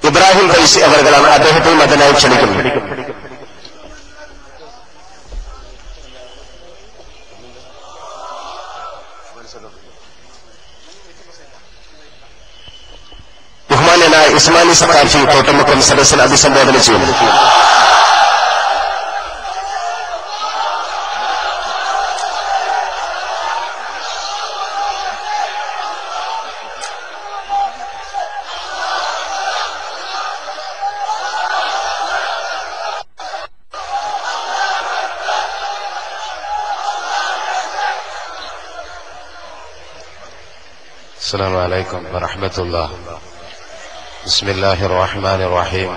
Ebrahim Raisi അവர்களാണ്. അദ്ദേഹത്തെ മദനായി ക്ഷണിക്കുന്നു. ബഹുമാന്യനായ ഇസ്മാലി സഖാഫി തോട്ടമുക്കം സദസ്സിനെ അഭിസംബോധന ചെയ്യുന്നു. السلام عليكم ورحمة الله. بسم الله الرحمن الرحيم.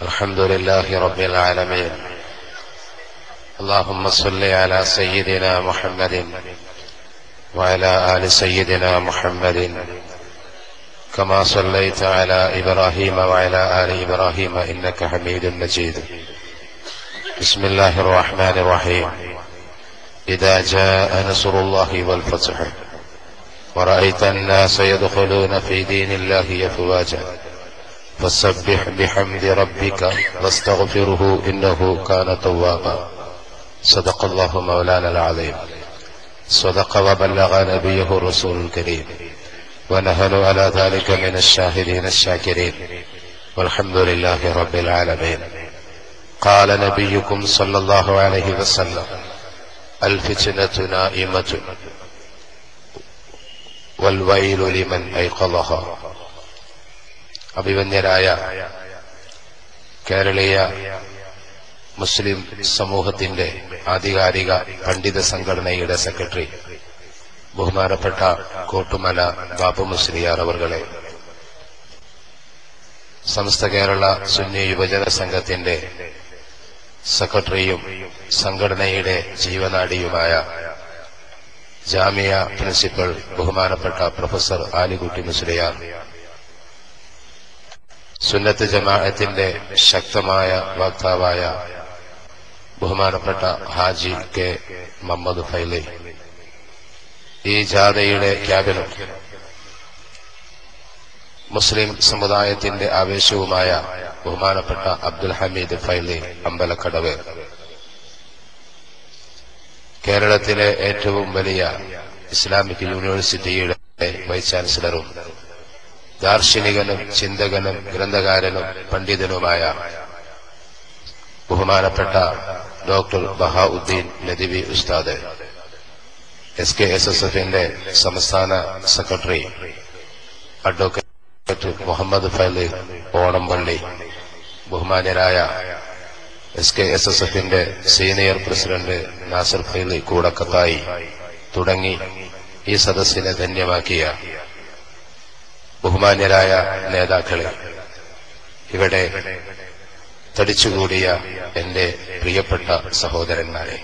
الحمد لله رب العالمين. اللهم صل على سيدنا محمد وعلى آل سيدنا محمد كما صليت على إبراهيم وعلى آل إبراهيم إنك حميد مجيد. بسم الله الرحمن الرحيم. إذا جاء نصر الله والفتح ورأيت الناس يدخلون في دين الله أفواجا فسبح بحمد ربك واستغفره إنه كان توابا. صدق الله مولانا العظيم. صدق وبلغ نبيه الرسول الكريم ونحن على ذلك من الشاهدين الشاكرين والحمد لله رب العالمين. قال نبيكم صلى الله عليه وسلم الفتنة نائمة والويل لمن أيقظها. അഭിവന്യരായ കേരളീയ മുസ്ലിം സമൂഹത്തിന്റെ ആധികാരിക പണ്ഡിത സംഘടനയുടെ സെക്രട്ടറി ബഹുമാനപ്പെട്ട കോട്ടുമല ബാബു മുസ്ലിയാർ അവർകളെ, സമസ്ത കേരള സുന്നി യുവജന സംഘത്തിന്റെ സെക്രട്ടറിയും സംഘടനയുടെ ജീവനാഡിയുമായ ജാമിയ പ്രിൻസിപ്പൽ ബഹുമാനപ്പെട്ട പ്രൊഫസർ ആലിക്കുട്ടി മുസ്ലിയാർ, സുന്നത്ത് ജമാഅത്തിന്റെ ശക്തമായ വക്താവായ ബഹുമാനപ്പെട്ട ഹാജി കെ മുഹമ്മദ് ഫൈലി, ഈ ജാഥയുടെ ക്യാബിനും മുസ്ലിം സമുദായത്തിന്റെ ആവേശവുമായ ബഹുമാനപ്പെട്ട അബ്ദുൽ ഹമീദ് ഫൈലി അമ്പലക്കടവ്, കേരളത്തിലെ ഏറ്റവും വലിയ ഇസ്ലാമിക് യൂണിവേഴ്സിറ്റിയുടെ വൈസ് ചാൻസലറും ദാർശനികനും ചിന്തകനും ഗ്രന്ഥകാരനും പണ്ഡിതനുമായ ബഹുമാനപ്പെട്ട ഡോക്ടർ ബഹാഉദ്ദീൻ നദ്വി ഉസ്താദ്, SKSSFന്റെ സംസ്ഥാന സെക്രട്ടറി അഡ്വക്കേറ്റ് മുഹമ്മദ് ഫൈലി ഓണംപള്ളി, ബഹുമാന്യരായ SKSSFന്റെ സീനിയർ പ്രസിഡന്റ് നാസർ ഫൈലി കൂടക്കത്തായി തുടങ്ങി ഈ സദസ്സിനെ ധന്യമാക്കിയ ബഹുമാന്യരായ നേതാക്കളെ, ഇവിടെ തടിച്ചുകൂടിയ എന്റെ പ്രിയപ്പെട്ട സഹോദരന്മാരെ,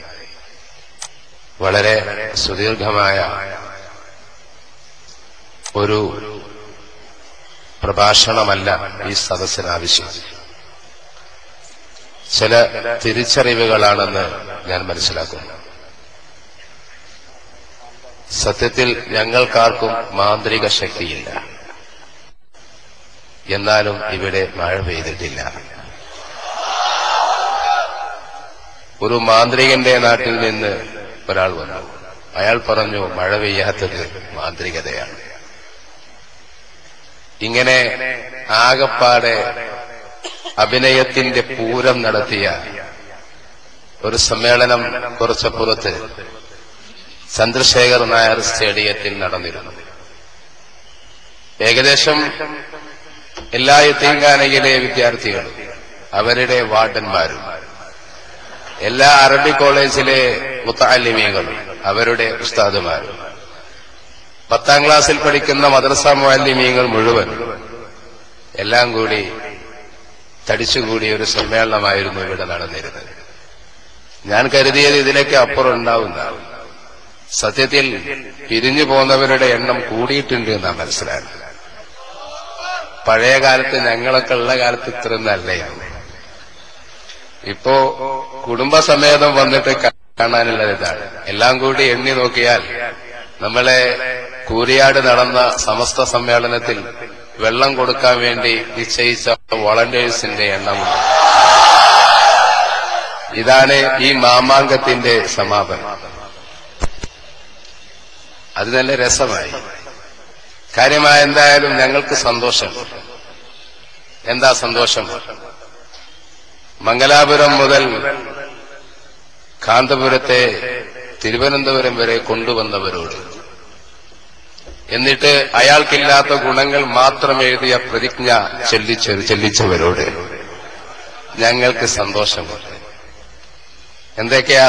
വളരെ സുദീർഘമായ ഒരു പ്രഭാഷണമല്ല ഈ സദസ്സിനാവശ്യം. ചില തിരിച്ചറിവുകളാണെന്ന് ഞാൻ മനസ്സിലാക്കുന്നു. സത്യത്തിൽ ഞങ്ങൾക്കാർക്കും മാന്ത്രിക ശക്തിയില്ല, എന്നാലും ഇവിടെ മഴ പെയ്തിട്ടില്ല. ഒരു മാന്ത്രികന്റെ നാട്ടിൽ നിന്ന് ഒരാൾ വന്നു. അയാൾ പറഞ്ഞു, മഴ പെയ്യാത്തത് മാന്ത്രികതയാണ്. ഇങ്ങനെ ആകപ്പാടെ അഭിനയത്തിന്റെ പൂരം നടത്തിയ ഒരു സമ്മേളനം കുറച്ചപ്പുറത്ത് ചന്ദ്രശേഖർ നായർ സ്റ്റേഡിയത്തിൽ നടന്നിരുന്നു. ഏകദേശം എല്ലാ യത്തീംഖാനയിലെ വിദ്യാർത്ഥികളും അവരുടെ വാർഡന്മാരും എല്ലാ അറബി കോളേജിലെ മുത്തഅല്ലിമീങ്ങളും അവരുടെ ഉസ്താദുമാരും 10ാം ക്ലാസ്സിൽ പഠിക്കുന്ന മദ്രസ മുഅല്ലിമീങ്ങൾ മുഴുവൻ എല്ലാം കൂടി തടിച്ചുകൂടിയ ഒരു സമ്മേളനമായിരുന്നു ഇവിടെ നടന്നിരുന്നത്. ഞാൻ കരുതിയത് ഇതിലേക്ക് അപ്പുറം ഉണ്ടാവുന്നതാണ്. സത്യത്തിൽ പിരിഞ്ഞു പോന്നവരുടെ എണ്ണം കൂടിയിട്ടുണ്ട് എന്നാണ് മനസ്സിലായത്. പഴയ കാലത്ത് ഞങ്ങളൊക്കെ ഉള്ള കാലത്ത് ഇത്രയൊന്നല്ലേയാണ്. ഇപ്പോ കുടുംബസമേതം വന്നിട്ട് കാണാനുള്ളത് ഇതാണ്. എല്ലാം കൂടി എണ്ണി നോക്കിയാൽ നമ്മളെ കൂരിയാട് നടന്ന സമസ്ത സമ്മേളനത്തിൽ വെള്ളം കൊടുക്കാൻ വേണ്ടി നിശ്ചയിച്ച വോളണ്ടിയേഴ്സിന്റെ എണ്ണമുണ്ട്. ഇതാണ് ഈ മാമാങ്കത്തിന്റെ സമാപനം. അത് നല്ല രസമായി. കാര്യമായ എന്തായാലും ഞങ്ങൾക്ക് സന്തോഷം. എന്താ സന്തോഷം? മംഗലാപുരം മുതൽ കാന്തപുരത്തെ തിരുവനന്തപുരം വരെ കൊണ്ടുവന്നവരോട്, എന്നിട്ട് അയാൾക്കില്ലാത്ത ഗുണങ്ങൾ മാത്രം എഴുതിയ പ്രതിജ്ഞ ചെല്ലിച്ചവരോട് ഞങ്ങൾക്ക് സന്തോഷമുണ്ട്. എന്തൊക്കെയാ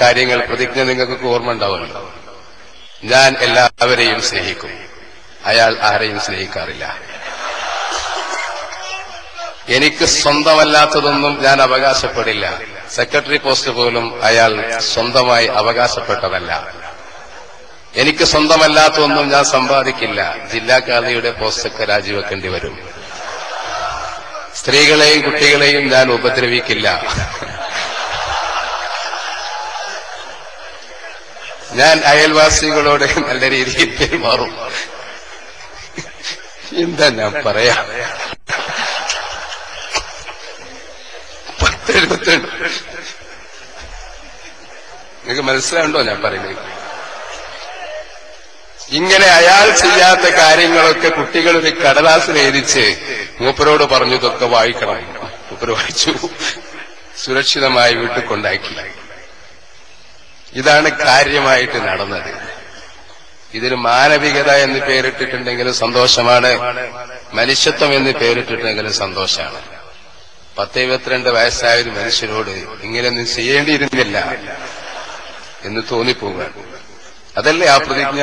കാര്യങ്ങൾ? പ്രതിജ്ഞ നിങ്ങൾക്ക് ഓർമ്മ ഉണ്ടാവുമല്ലോ. ഞാൻ എല്ലാവരെയും സ്നേഹിക്കും, അയാൾ ആരെയും സ്നേഹിക്കാറില്ല. എനിക്ക് സ്വന്തമല്ലാത്തതൊന്നും ഞാൻ അവകാശപ്പെടില്ല. സെക്രട്ടറി പോസ്റ്റ് പോലും അയാൾ സ്വന്തമായി അവകാശപ്പെട്ടതല്ല. എനിക്ക് സ്വന്തമല്ലാത്തതൊന്നും ഞാൻ സമ്പാദിക്കില്ല. ജില്ലാ ഖാദിയുടെ പോസ്റ്റൊക്കെ രാജിവെക്കേണ്ടി വരും. സ്ത്രീകളെയും കുട്ടികളെയും ഞാൻ ഉപദ്രവിക്കില്ല. ഞാൻ അയൽവാസികളോട് നല്ല രീതിയിൽ പെരുമാറും. എന്താ ഞാൻ പറയാ? 1072 നിങ്ങൾക്ക് മനസ്സിലാവുണ്ടോ ഞാൻ പറയുന്നത്? ഇങ്ങനെ അയാൾ ചെയ്യാത്ത കാര്യങ്ങളൊക്കെ കുട്ടികൾ ഒരു കടലാസിൽ എഴുതിച്ച് മൂപ്പരോട് പറഞ്ഞു ഇതൊക്കെ വായിക്കണം. മൂപ്പര് വായിച്ചു, സുരക്ഷിതമായി വീട്ടിൽ കൊണ്ടാക്കി. ഇതാണ് കാര്യമായിട്ട് നടന്നത്. ഇതിന് മാനവികത എന്ന് പേരിട്ടിട്ടുണ്ടെങ്കിലും സന്തോഷമാണ്, മനുഷ്യത്വം എന്ന് പേരിട്ടിട്ടുണ്ടെങ്കിലും സന്തോഷമാണ്. 10-72 വയസ്സായ ഒരു മനുഷ്യനോട് ഇങ്ങനെയൊന്നും ചെയ്യേണ്ടിയിരുന്നില്ല എന്ന് തോന്നിപ്പോവുക. അതല്ലേ ആ പ്രതിജ്ഞ?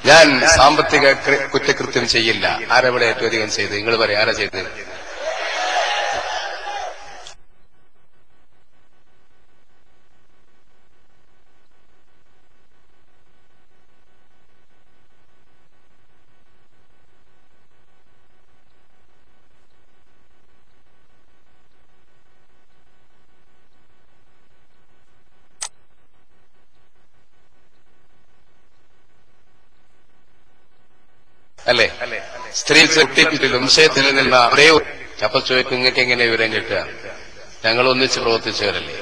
ഞാൻ സാമ്പത്തിക കുറ്റകൃത്യം ചെയ്യില്ല. ആരവിടെ ഏറ്റവും അധികം ചെയ്ത്? നിങ്ങൾ പറയാം, ആരാ ചെയ്തത്? അല്ലേ? സ്ത്രീ സെക്രട്ടേറിയറ്റിലും വിഷയത്തിൽ നിന്ന ഒരേ അപ്പൊ ചോദിക്കും, നിങ്ങൾക്ക് എങ്ങനെ വിവരം കിട്ടുക? ഞങ്ങൾ ഒന്നിച്ച് പ്രവർത്തിച്ചവരല്ലേ.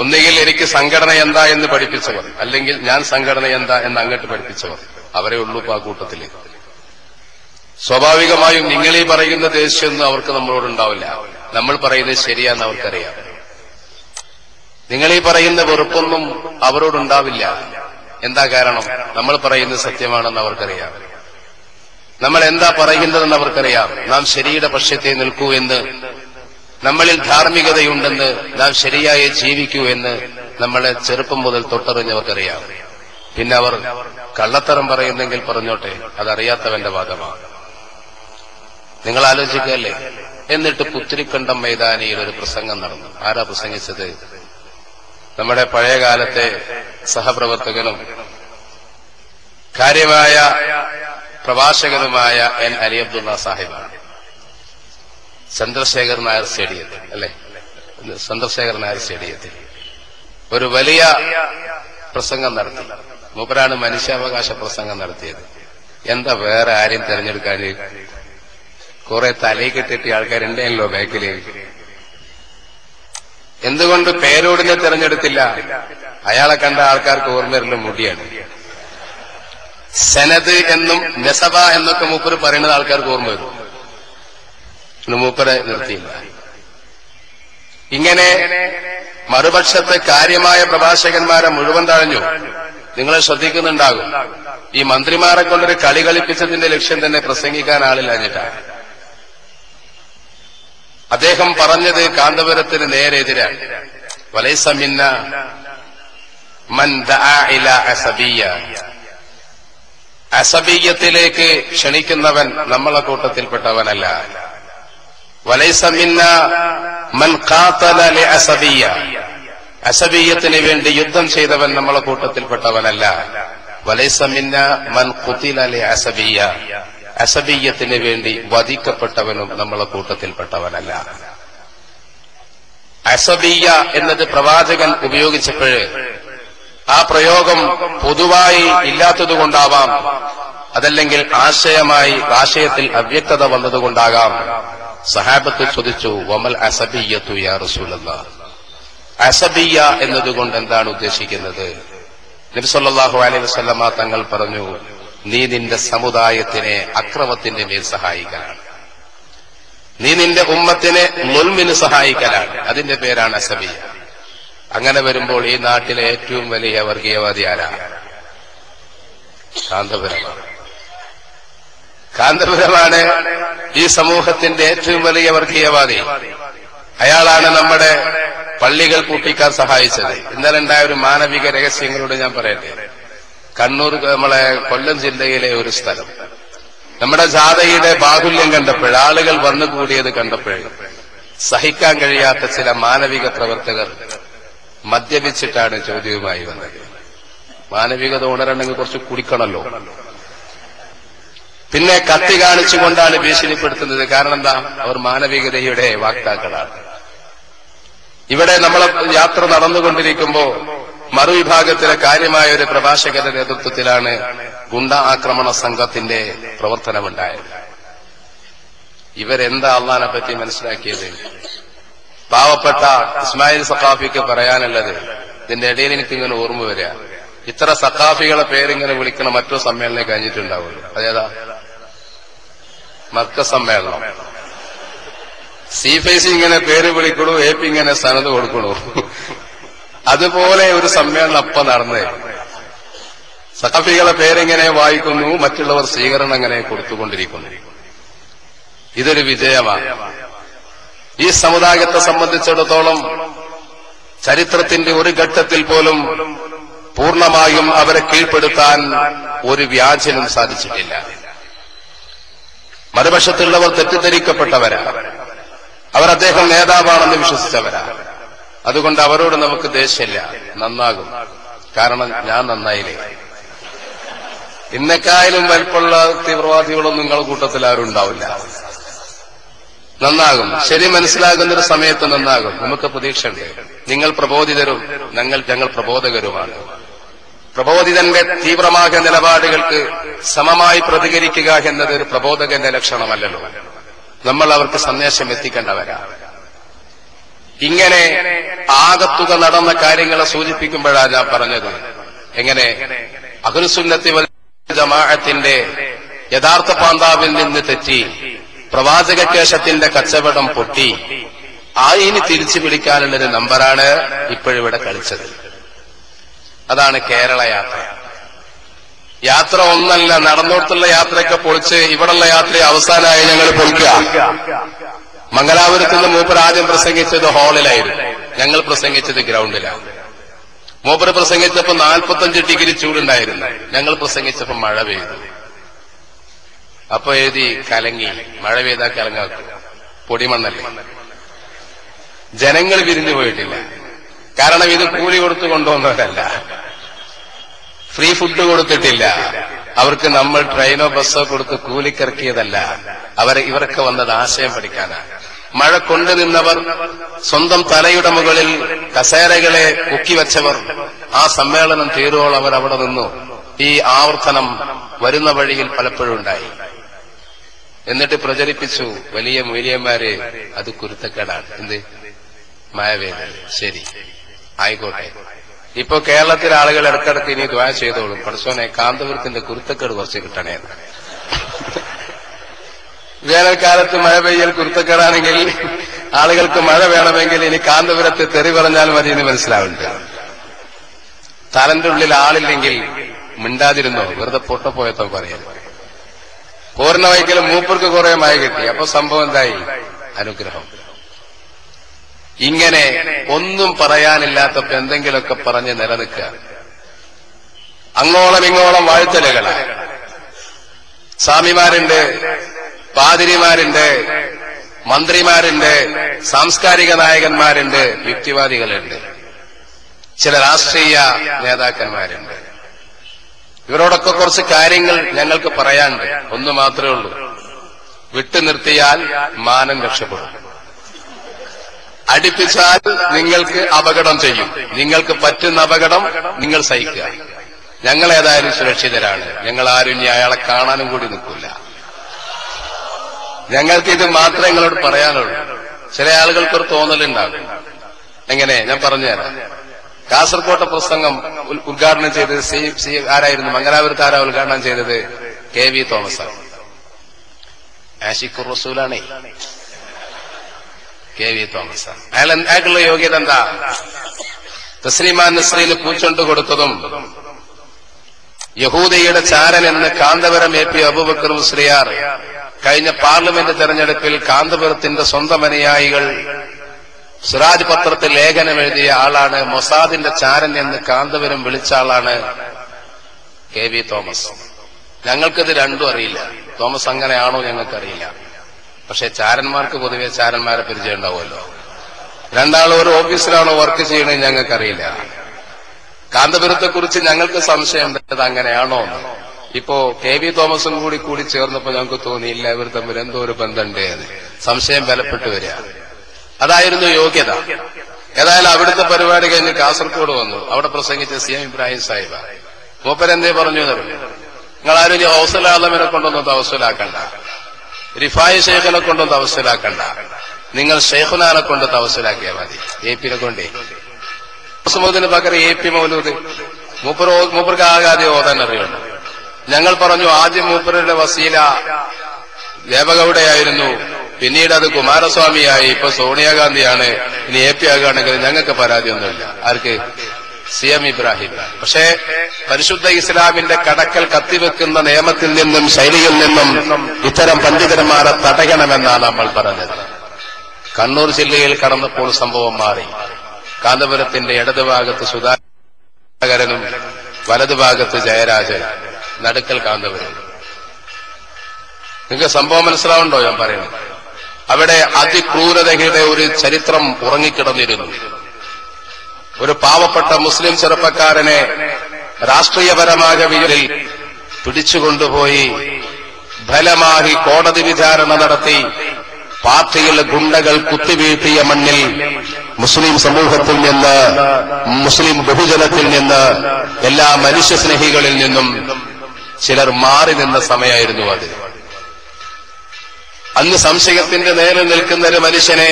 ഒന്നുകിൽ എനിക്ക് സംഘടന എന്താ എന്ന് പഠിപ്പിച്ചവർ, അല്ലെങ്കിൽ ഞാൻ സംഘടന എന്താ എന്ന് അങ്ങോട്ട് പഠിപ്പിച്ചവർ, അവരെ ഉള്ളൂ ആ കൂട്ടത്തില്. സ്വാഭാവികമായും നിങ്ങളീ പറയുന്ന ദേഷ്യമൊന്നും അവർക്ക് നമ്മളോടുണ്ടാവില്ല. നമ്മൾ പറയുന്നത് ശരിയാന്ന് അവർക്കറിയാം. നിങ്ങളീ പറയുന്ന വെറുപ്പൊന്നും അവരോടുണ്ടാവില്ല. എന്താ കാരണം? നമ്മൾ പറയുന്നത് സത്യമാണെന്ന് അവർക്കറിയാം. നമ്മൾ എന്താ പറയുന്നതെന്ന് അവർക്കറിയാം. നാം ശരിയുടെ പക്ഷത്തെ നിൽക്കൂ എന്ന്, നമ്മളിൽ ധാർമ്മികതയുണ്ടെന്ന്, നാം ശരിയായി ജീവിക്കൂ എന്ന് നമ്മളെ ചെറുപ്പം മുതൽ തൊട്ടറിഞ്ഞവർക്കറിയാം. പിന്നെ അവർ കള്ളത്തരം പറയുന്നെങ്കിൽ പറഞ്ഞോട്ടെ, അതറിയാത്തവന്റെ വാദമാണ്. നിങ്ങൾ ആലോചിക്കുകയല്ലേ? എന്നിട്ട് പുത്തിരിക്കണ്ടം മൈതാനിയിൽ ഒരു പ്രസംഗം നടന്നു. ആരാ പ്രസംഗിച്ചത്? നമ്മുടെ പഴയകാലത്തെ സഹപ്രവർത്തകനും കാര്യമായ പ്രഭാഷകനുമായ എൻ അലി അബ്ദുള്ള സാഹിബാണ്. ചന്ദ്രശേഖർ നായർ സ്റ്റേഡിയത്തിൽ, അല്ലെ, ചന്ദ്രശേഖർ നായർ സ്റ്റേഡിയത്തിൽ ഒരു വലിയ പ്രസംഗം നടത്തി. മൂപ്പരാണ് മനുഷ്യാവകാശ പ്രസംഗം നടത്തിയത്. എന്താ വേറെ ആരെയും തെരഞ്ഞെടുക്കാൻ? കുറെ തലയിൽ കെട്ടിട്ട് ആൾക്കാരുണ്ടല്ലോ ബാക്കില്. എന്തുകൊണ്ട് പേരോടിനെ തെരഞ്ഞെടുത്തില്ല? അയാളെ കണ്ട ആൾക്കാർക്ക് ഓർമ്മയുള്ള മുടിയാണ്. സനദ് എന്നും നസബ എന്നൊക്കെ മൂപ്പര് പറയുന്നത് ആൾക്കാർക്ക് ഓർമ്മ വരും. മൂപ്പരെ നിർത്തിയില്ല. ഇങ്ങനെ മറുപക്ഷത്തെ കാര്യമായ പ്രഭാഷകന്മാരെ മുഴുവൻ തഴഞ്ഞു. നിങ്ങളെ ശ്രദ്ധിക്കുന്നുണ്ടാകും. ഈ മന്ത്രിമാരെ കൊണ്ടൊരു കളി കളിപ്പിച്ചതിന്റെ ലക്ഷ്യം തന്നെ പ്രസംഗിക്കാൻ ആളില്ലാഞ്ഞിട്ടാണ്. അദ്ദേഹം പറഞ്ഞത് കാന്തപുരത്തിന് നേരെതിരാണ്. വലൈസ മിന്ന മൻ ദഅ ഇലാ അസബിയ്യ, അസബിയ്യത്തിലേക്ക് ക്ഷണിക്കുന്നവൻ നമ്മളെ കൂട്ടത്തിൽപ്പെട്ടവനല്ല. വലൈസ മിന്ന മൻ ഖാതല ലി അസബിയ്യ, അസബിയ്യത്തിന് വേണ്ടി യുദ്ധം ചെയ്തവൻ നമ്മളെ കൂട്ടത്തിൽപ്പെട്ടവനല്ല. വലൈസ മിന്ന മൻ ഖുതില ലി അസബിയ്യ, അസബിയ്യത്തിന് വേണ്ടി വധിക്കപ്പെട്ടവനും നമ്മളെ കൂട്ടത്തിൽപ്പെട്ടവനല്ല. അസബിയ്യ എന്നത് പ്രവാചകൻ ഉപയോഗിച്ചപ്പോഴ് ആ പ്രയോഗം പൊതുവായി ഇല്ലാത്തതുകൊണ്ടാവാം, അതല്ലെങ്കിൽ ആശയത്തിൽ അവ്യക്തത വന്നതുകൊണ്ടാകാം. സഹാബത്ത് ചോദിച്ചു, വമൽ അസബിയ്യത്തു യാ റസൂലല്ലാഹ്, അസബിയ്യ എന്നതുകൊണ്ട് എന്താണ് ഉദ്ദേശിക്കുന്നത്? നബി സല്ലല്ലാഹു അലൈഹി വസല്ലമ തങ്ങൾ പറഞ്ഞു, നീ നിന്റെ സമുദായത്തിനെ അക്രമത്തിന്റെ മേൽ സഹായിക്കലാണ്, നീ നിന്റെ ഉമ്മത്തിനെ ളുൽമിന് സഹായിക്കലാണ്. അതിന്റെ പേരാണ് അസബിയ്യ. അങ്ങനെ വരുമ്പോൾ ഈ നാട്ടിലെ ഏറ്റവും വലിയ വർഗീയവാദി ആരാ? കാന്തപുരമാണ് ഈ സമൂഹത്തിന്റെ ഏറ്റവും വലിയ വർഗീയവാദി. അയാളാണ് നമ്മുടെ പള്ളികൾ പൂട്ടിക്കാൻ സഹായിച്ചത്. ഇന്നലെ ഉണ്ടായ ഒരു മാനവിക രഹസ്യങ്ങളോട് ഞാൻ പറയട്ടെ. കണ്ണൂർ, നമ്മളെ കൊല്ലം ജില്ലയിലെ ഒരു സ്ഥലം, നമ്മുടെ ജാഥയുടെ ബാഹുല്യം കണ്ടപ്പോൾ, ആളുകൾ വന്നുകൂടിയത് കണ്ടപ്പോൾ സഹിക്കാൻ കഴിയാത്ത ചില മാനവിക പ്രവർത്തകർ മദ്യപിച്ചിട്ടാണ് ചോദ്യവുമായി വന്നത്. മാനവികത ഉണരണമെങ്കിൽ കുറച്ച് കുടിക്കണമല്ലോ. പിന്നെ കത്തി കാണിച്ചുകൊണ്ടാണ് ഭീഷണിപ്പെടുത്തുന്നത്. കാരണം എന്താ? അവർ മാനവികതയുടെ വാക്താക്കളാണ്. ഇവിടെ നമ്മളെ യാത്ര നടന്നുകൊണ്ടിരിക്കുമ്പോ മറുവിഭാഗത്തിലെ കാര്യമായ ഒരു പ്രഭാഷകന്റെ നേതൃത്വത്തിലാണ് ഗുണ്ട ആക്രമണ സംഘത്തിന്റെ പ്രവർത്തനമുണ്ടായത്. ഇവരെന്താ അള്ളാഹിനെ പറ്റി മനസ്സിലാക്കിയത്? പാവപ്പെട്ട ഇസ്മായിൽ സഖാഫിക്ക് പറയാനുള്ളത്, ഇതിന്റെ ഇടയിൽ എനിക്കിങ്ങനെ ഓർമ്മ വരിക, ഇത്ര സഖാഫികളെ പേരിങ്ങനെ വിളിക്കണം മറ്റൊരു സമ്മേളനം കഴിഞ്ഞിട്ടുണ്ടാവുമല്ലോ. അതേതാ? മർക്ക സമ്മേളനം. സി ഇങ്ങനെ പേര് വിളിക്കണു, AP ഇങ്ങനെ സനത് കൊടുക്കണു. അതുപോലെ ഒരു സമ്മേളനം അപ്പം നടന്നേ. സഖാഫികളെ പേരെങ്ങനെ വായിക്കുന്നു, മറ്റുള്ളവർ സ്വീകരണം അങ്ങനെ കൊടുത്തുകൊണ്ടിരിക്കുന്നു. ഇതൊരു വിജയമാണ്. ഈ സമുദായത്തെ സംബന്ധിച്ചിടത്തോളം ചരിത്രത്തിന്റെ ഒരു ഘട്ടത്തിൽ പോലും പൂർണ്ണമായും അവരെ കീഴ്പ്പെടുത്താൻ ഒരു വ്യാജനും സാധിച്ചിട്ടില്ല. മറുപക്ഷത്തുള്ളവർ തെറ്റിദ്ധരിക്കപ്പെട്ടവരാ, അവർ അദ്ദേഹം നേതാവാണെന്ന് വിശ്വസിച്ചവരാ. അതുകൊണ്ട് അവരോട് നമുക്ക് ദേഷ്യമില്ല, നന്നാകും. കാരണം ഞാൻ നന്നായില്ലേ. ഇന്നേക്കായാലും വലിപ്പമുള്ള തീവ്രവാദികളൊന്നും നിങ്ങളുടെ കൂട്ടത്തിൽ ആരും ഉണ്ടാവില്ല. നന്നാകും. ശരി മനസ്സിലാകുന്നൊരു സമയത്ത് നന്നാകും. നമുക്ക് പ്രതീക്ഷയുണ്ട്. നിങ്ങൾ പ്രബോധിതരും ഞങ്ങൾ പ്രബോധകരുമാണ്. പ്രബോധിതന്റെ തീവ്രമായ നിലപാടുകൾക്ക് സമമായി പ്രതികരിക്കുക എന്നത് ഒരു പ്രബോധകന്റെ ലക്ഷണമല്ലല്ലോ. നമ്മൾ അവർക്ക് സന്ദേശം എത്തിക്കേണ്ടവരാ. ഇങ്ങനെ ആകത്തുക നടന്ന കാര്യങ്ങളെ സൂചിപ്പിക്കുമ്പോഴാണ് ഞാൻ പറഞ്ഞത്, എങ്ങനെ അഹ്ലുസുന്നത്തി വൽ ജമാഅത്തിന്റെ യഥാർത്ഥ പാന്താവിൽ നിന്ന് തെറ്റി പ്രവാചകക്കേശത്തിന്റെ കച്ചവടം പൊട്ടി ഇനി തിരിച്ചു പിടിക്കാനുള്ളൊരു നമ്പറാണ് ഇപ്പോഴിവിടെ കളിച്ചത്. അതാണ് കേരള യാത്ര. യാത്ര ഒന്നല്ല, നടന്നോടത്തുള്ള യാത്രയൊക്കെ പൊളിച്ച് ഇവിടെയുള്ള യാത്ര അവസാനമായി ഞങ്ങൾ പൊളിക്കുക. മംഗലാപുരത്ത് നിന്ന് മൂപ്പർ ആദ്യം പ്രസംഗിച്ചത് ഹാളിലായിരുന്നു, ഞങ്ങൾ പ്രസംഗിച്ചത് ഗ്രൗണ്ടിലാണ്. മൂപ്പർ പ്രസംഗിച്ചപ്പോ 45 ഡിഗ്രി ചൂടുണ്ടായിരുന്നു, ഞങ്ങൾ പ്രസംഗിച്ചപ്പോ മഴ പെയ്തു. അപ്പൊ എഴുതി കലങ്ങി, മഴ പെയ്താൽ കലങ്ങാക്കും, പൊടിമണ്ണല്ലേ. ജനങ്ങൾ വിരിഞ്ഞു പോയിട്ടില്ല. കാരണം ഇത് കൂലി കൊടുത്തു കൊണ്ടുവന്നവരല്ല, ഫ്രീ ഫുഡ് കൊടുത്തിട്ടില്ല, അവർക്ക് നമ്മൾ ട്രെയിനോ ബസ്സോ കൊടുത്ത് കൂലിക്കിറക്കിയതല്ല. ഇവരൊക്കെ വന്നത് ആശയം പഠിക്കാനാണ്. മഴ കൊണ്ടുനിന്നവർ, സ്വന്തം തലയുടെ മുകളിൽ കസേരകളെ പൊക്കിവെച്ചവർ, ആ സമ്മേളനം തീരോളം അവർ അവിടെ നിന്നു. ഈ ആവർത്തനം വരുന്ന വഴിയിൽ പലപ്പോഴും ഉണ്ടായി. എന്നിട്ട് പ്രചരിപ്പിച്ചു വലിയ മൂല്യന്മാര്, അത് കുരുത്തക്കേടാണ്. എന്ത് മായവേദന? ശരി, ആയിക്കോട്ടെ. ഇപ്പൊ കേരളത്തിലെ ആളുകൾ ഇടക്കിടക്ക് ഇനി ദ്വാ ചെയ്തോളും, പടച്ചോനെ കാന്തപുരത്തിന്റെ കുരുത്തക്കേട് കുറച്ച് കിട്ടണേ. വേനൽക്കാലത്ത് മഴ പെയ്യൽ കുരുത്തക്കേടാണെങ്കിൽ ആളുകൾക്ക് മഴ വേണമെങ്കിൽ ഇനി കാന്തപുരത്ത് തെറി പറഞ്ഞാൽ മതി എന്ന് മനസ്സിലാവുന്നുണ്ട്. തലന്റെ ഉള്ളിൽ ആളില്ലെങ്കിൽ മിണ്ടാതിരുന്നോ, വെറുതെ പൊട്ടപ്പോയത്തോ പറയാൻ. പോരുന്ന വൈക്കലും മൂപ്പർക്ക് കുറെ മഴ കിട്ടി. അപ്പൊ സംഭവം എന്തായി? അനുഗ്രഹം. ഇങ്ങനെ ഒന്നും പറയാനില്ലാത്തപ്പോ എന്തെങ്കിലുമൊക്കെ പറഞ്ഞ് നിലനിൽക്കുക. അങ്ങോളം ഇങ്ങോളം വാഴ്ത്തലുകളാണ്. സ്വാമിമാരുണ്ട്, പാതിരിമാരുണ്ട്, മന്ത്രിമാരുണ്ട്, സാംസ്കാരിക നായകന്മാരുണ്ട്, യുക്തിവാദികളുണ്ട്, ചില രാഷ്ട്രീയ നേതാക്കന്മാരുണ്ട്. ഇവരോടൊക്കെ കുറച്ച് കാര്യങ്ങൾ ഞങ്ങൾക്ക് പറയാനുണ്ട്. ഒന്ന് മാത്രമേ ഉള്ളൂ, വിട്ടുനിർത്തിയാൽ മാനം രക്ഷപ്പെടും. അടുപ്പിച്ചാൽ നിങ്ങൾക്ക് അപകടം ചെയ്യും. നിങ്ങൾക്ക് പറ്റുന്ന അപകടം നിങ്ങൾ സഹിക്കുക. ഞങ്ങൾ ഏതായാലും സുരക്ഷിതരാണ്. ഞങ്ങൾ ആരും ഇനി അയാളെ കാണാനും കൂടി നിൽക്കില്ല. ഞങ്ങൾക്ക് ഇത് മാത്രമേ നിങ്ങളോട് പറയാനുള്ളൂ. ചില ആളുകൾക്കൊരു തോന്നലുണ്ടാകും. എങ്ങനെ? ഞാൻ പറഞ്ഞുതരാം. കാസർകോട്ടെ പ്രസംഗം ഉദ്ഘാടനം ചെയ്തത് ആരായിരുന്നു? മംഗലാപുരത്ത് ആരാ ഉദ്ഘാടനം ചെയ്തത്? KV തോമസ് ആണ്. ആഷിഖുർ റസൂലാണേ KV തോമസ്. അയാൾക്കുള്ള യോഗ്യത എന്താ? തസ്ലീമാ നസ്രീന് പൂച്ചൊണ്ട് കൊടുത്തതും യഹൂദയുടെ ചാരൻ എന്ന് കാന്തപുരം AP അബൂബക്കർ മുസ്ലിയാർ കഴിഞ്ഞ പാർലമെന്റ് തെരഞ്ഞെടുപ്പിൽ കാന്തപുരത്തിന്റെ സ്വന്തം അനുയായികൾ സിറാജ് പത്രത്തിൽ ലേഖനം എഴുതിയ ആളാണ്. മൊസാദിന്റെ ചാരൻ എന്ന് കാന്തപുരം വിളിച്ച ആളാണ് KV തോമസ്. ഞങ്ങൾക്കിത് രണ്ടും അറിയില്ല. തോമസ് അങ്ങനെയാണോ ഞങ്ങൾക്കറിയില്ല. പക്ഷെ ചാരന്മാർക്ക് പൊതുവെ ചാരന്മാരെ പരിചയം ഉണ്ടാവുമല്ലോ. രണ്ടാളും ഒരു ഓഫീസിലാണോ വർക്ക് ചെയ്യണമെന്ന് ഞങ്ങൾക്കറിയില്ല. കാന്തപുരത്തെക്കുറിച്ച് ഞങ്ങൾക്ക് സംശയമുണ്ട് അങ്ങനെയാണോ എന്ന്. ഇപ്പോ KV തോമസും കൂടി ചേർന്നപ്പോ ഞങ്ങൾക്ക് തോന്നിയില്ല ഇവർ തമ്മിൽ എന്തോ ഒരു ബന്ധമുണ്ട് എന്ന്. സംശയം ബലപ്പെട്ടു വരിക. അതായിരുന്നു യോഗ്യത. ഏതായാലും അവിടുത്തെ പരിപാടി കഴിഞ്ഞ് കാസർഗോഡ് വന്നു. അവിടെ പ്രസംഗിച്ച CM ഇബ്രാഹിം സാഹിബ. മൂപ്പരെന്തേ പറഞ്ഞു തരും? നിങ്ങളാരും ഇനി ഹൗസുൽ ആലമിനെ കൊണ്ടൊന്നും തവസ്സുലാക്കണ്ട, റിഫായി ഷെയ്ഖിനെ കൊണ്ടൊന്നും തവസ്സുലാക്കണ്ട. നിങ്ങൾ ഷെയ്ഖുനാനെ കൊണ്ട് തവസ്സുലാക്കിയാൽ മതി. AP കൊണ്ടേ മൗലൂദിന് പകരം AP മൗലൂദ് മൂപ്പർക്ക് ആകാതെ ഓതാൻ അറിയുള്ളൂ. ഞങ്ങൾ പറഞ്ഞു ആദ്യം മൂപ്പരുടെ വസീല ദേവഗൌഡയായിരുന്നു, പിന്നീട് അത് കുമാരസ്വാമിയായി, ഇപ്പൊ സോണിയാഗാന്ധിയാണ്. ഇനി AP ആകുകയാണെങ്കിൽ ഞങ്ങൾക്ക് പരാതിയൊന്നുമില്ല. ആർക്ക്? CM ഇബ്രാഹിം. പക്ഷേ പരിശുദ്ധ ഇസ്ലാമിന്റെ കടക്കൽ കത്തിവെക്കുന്ന നിയമത്തിൽ നിന്നും ശൈലിയിൽ നിന്നും ഇത്തരം പണ്ഡിതന്മാരെ തടയണമെന്നാണ് നമ്മൾ പറഞ്ഞത്. കണ്ണൂർ ജില്ലയിൽ കടന്നപ്പോൾ സംഭവം മാറി. കാന്തപുരത്തിന്റെ ഇടതുഭാഗത്ത് സുധാകരനും വലതുഭാഗത്ത് ജയരാജൻ, നടുക്കൽ കാന്തപുരം. നിങ്ങൾക്ക് സംഭവം മനസ്സിലാവുണ്ടോ ഞാൻ പറയുന്നത്? അവിടെ അതിക്രൂരതയുടെ ഒരു ചരിത്രം ഉറങ്ങിക്കിടന്നിരുന്നു. ഒരു പാവപ്പെട്ട മുസ്ലിം ചെറുപ്പക്കാരനെ രാഷ്ട്രീയപരമായ വിജയിൽ പിടിച്ചുകൊണ്ടുപോയി ഫലമായി കോടതി വിചാരണ നടത്തി പാർട്ടിയിലെ ഗുണ്ടകൾ കുത്തിവീഴ്ത്തിയ മണ്ണിൽ മുസ്ലിം സമൂഹത്തിൽ നിന്ന്, മുസ്ലിം ബഹുജനത്തിൽ നിന്ന്, എല്ലാ മനുഷ്യസ്നേഹികളിൽ നിന്നും ചിലർ മാറി നിന്ന സമയമായിരുന്നു അത്. അന്ന് സംശയത്തിന്റെ നേരെ നിൽക്കുന്ന ഒരു മനുഷ്യനെ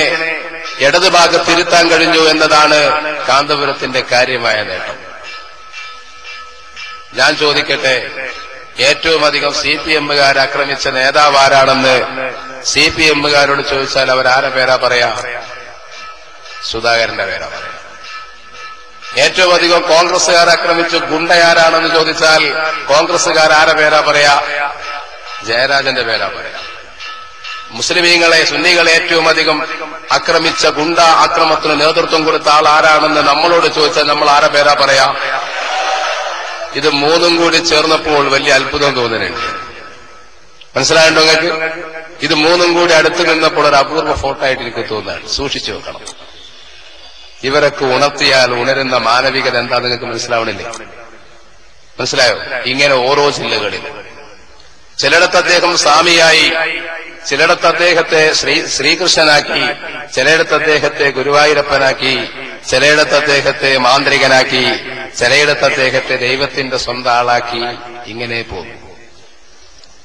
ഇടതുഭാഗത്തിരുത്താൻ കഴിഞ്ഞു എന്നതാണ് കാന്തപുരത്തിന്റെ കാര്യമായ നേട്ടം. ഞാൻ ചോദിക്കട്ടെ, ഏറ്റവും അധികം CPMകാർ ആക്രമിച്ച നേതാവ് ആരാണെന്ന് CPMകാരോട് ചോദിച്ചാൽ അവരാരെ പേരാ പറയാ? സുധാകരന്റെ പേരാ പറയാ. ഏറ്റവും അധികം കോൺഗ്രസുകാർ ആക്രമിച്ച ഗുണ്ടയാരാണെന്ന് ചോദിച്ചാൽ കോൺഗ്രസുകാർ ആരെ പേരാ പറയാ? ജയരാജന്റെ പേരാ പറയാ. മുസ്ലിമീങ്ങളെ, സുന്നികളെ ഏറ്റവും അധികം ആക്രമിച്ച ഗുണ്ട ആക്രമണത്തിന് നേതൃത്വം കൊടുത്ത ആൾ ആരാണെന്ന് നമ്മളോട് ചോദിച്ചാൽ നമ്മൾ ആരെ പേരാ പറയാ? ഇത് മൂന്നും കൂടി ചേർന്നപ്പോൾ വലിയ അത്ഭുതം തോന്നുന്നുണ്ട്. മനസ്സിലായല്ലോ നിങ്ങൾക്ക്? ഇത് മൂന്നും കൂടി അടുത്ത് നിന്നപ്പോൾ ഒരു അപൂർവ ഫോട്ടോ ആയിട്ട് എനിക്ക് തോന്നുകയാണ്. സൂക്ഷിച്ചു വെക്കണം. ഇവരൊക്കെ ഉണർത്തിയാൽ ഉണരുന്ന മാനവികത എന്താ നിങ്ങൾക്ക് മനസ്സിലാവണില്ലേ? മനസ്സിലായോ? ഇങ്ങനെ ഓരോ ജില്ലകളിൽ ചിലയിടത്ത് അദ്ദേഹം സ്വാമിയായി, ചിലയിടത്ത് അദ്ദേഹത്തെ ശ്രീകൃഷ്ണനാക്കി, ചിലയിടത്ത് അദ്ദേഹത്തെ ഗുരുവായൂരപ്പനാക്കി, ചിലയിടത്ത് അദ്ദേഹത്തെ മാന്ത്രികനാക്കി, ചിലയിടത്ത് അദ്ദേഹത്തെ ദൈവത്തിന്റെ സ്വന്തം ആളാക്കി. ഇങ്ങനെ പോകും.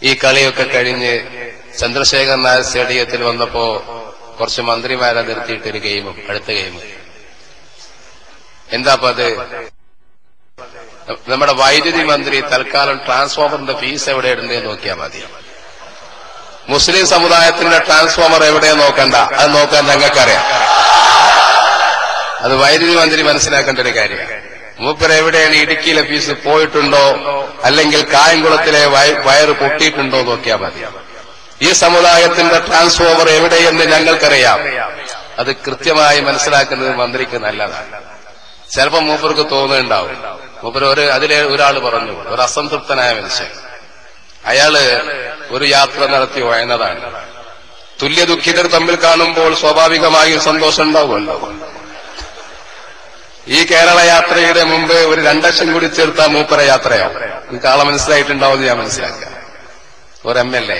ഈ കളിയൊക്കെ കഴിഞ്ഞ് ചന്ദ്രശേഖർ നായർ സ്റ്റേഡിയത്തിൽ വന്നപ്പോ കുറച്ച് മന്ത്രിമാരെ നിർത്തിയിട്ടൊരു ഗെയിമും, അടുത്ത ഗെയിമും എന്താ അത്? നമ്മുടെ വൈദ്യുതി മന്ത്രി തൽക്കാലം ട്രാൻസ്ഫോമറിന്റെ ഫീസ് എവിടെ ഇടുന്നതെന്ന് നോക്കിയാൽ മതി. മുസ്ലിം സമുദായത്തിന്റെ ട്രാൻസ്ഫോമർ എവിടെ നോക്കണ്ട, അത് നോക്കാൻ ഞങ്ങൾക്കറിയാം. അത് വൈദ്യുതി മന്ത്രി മനസ്സിലാക്കേണ്ട ഒരു കാര്യമാണ്. മൂപ്പര് എവിടെയാണ് ഇടുക്കിയിലെ ഫീസ് പോയിട്ടുണ്ടോ അല്ലെങ്കിൽ കായംകുളത്തിലെ വയറ് പൊട്ടിയിട്ടുണ്ടോ നോക്കിയാൽ മതി. ഈ സമുദായത്തിന്റെ ട്രാൻസ്ഫോമർ എവിടെയെന്ന് ഞങ്ങൾക്കറിയാം. അത് കൃത്യമായി മനസ്സിലാക്കുന്നത് മന്ത്രിക്ക് നല്ലതാണ്. ചിലപ്പോൾ മൂപ്പർക്ക് തോന്നുന്നുണ്ടാവും. മൂപ്പര് അതിലെ ഒരാൾ പറഞ്ഞു, ഒരു അസംതൃപ്തനായ മനുഷ്യൻ, അയാള് ഒരു യാത്ര നടത്തി വയന്നതാണ്. തുല്യ ദുഃഖിതർ തമ്മിൽ കാണുമ്പോൾ സ്വാഭാവികമായും സന്തോഷം ഉണ്ടാവുമല്ലോ. ഈ കേരള യാത്രയുടെ മുമ്പ് ഒരു 2 ലക്ഷം കൂടി ചേർത്ത മൂപ്പര യാത്രയാവും. നിങ്ങൾക്ക് ആളെ മനസ്സിലായിട്ടുണ്ടാവുമെന്ന് ഞാൻ മനസ്സിലാക്കാം. ഒരു MLA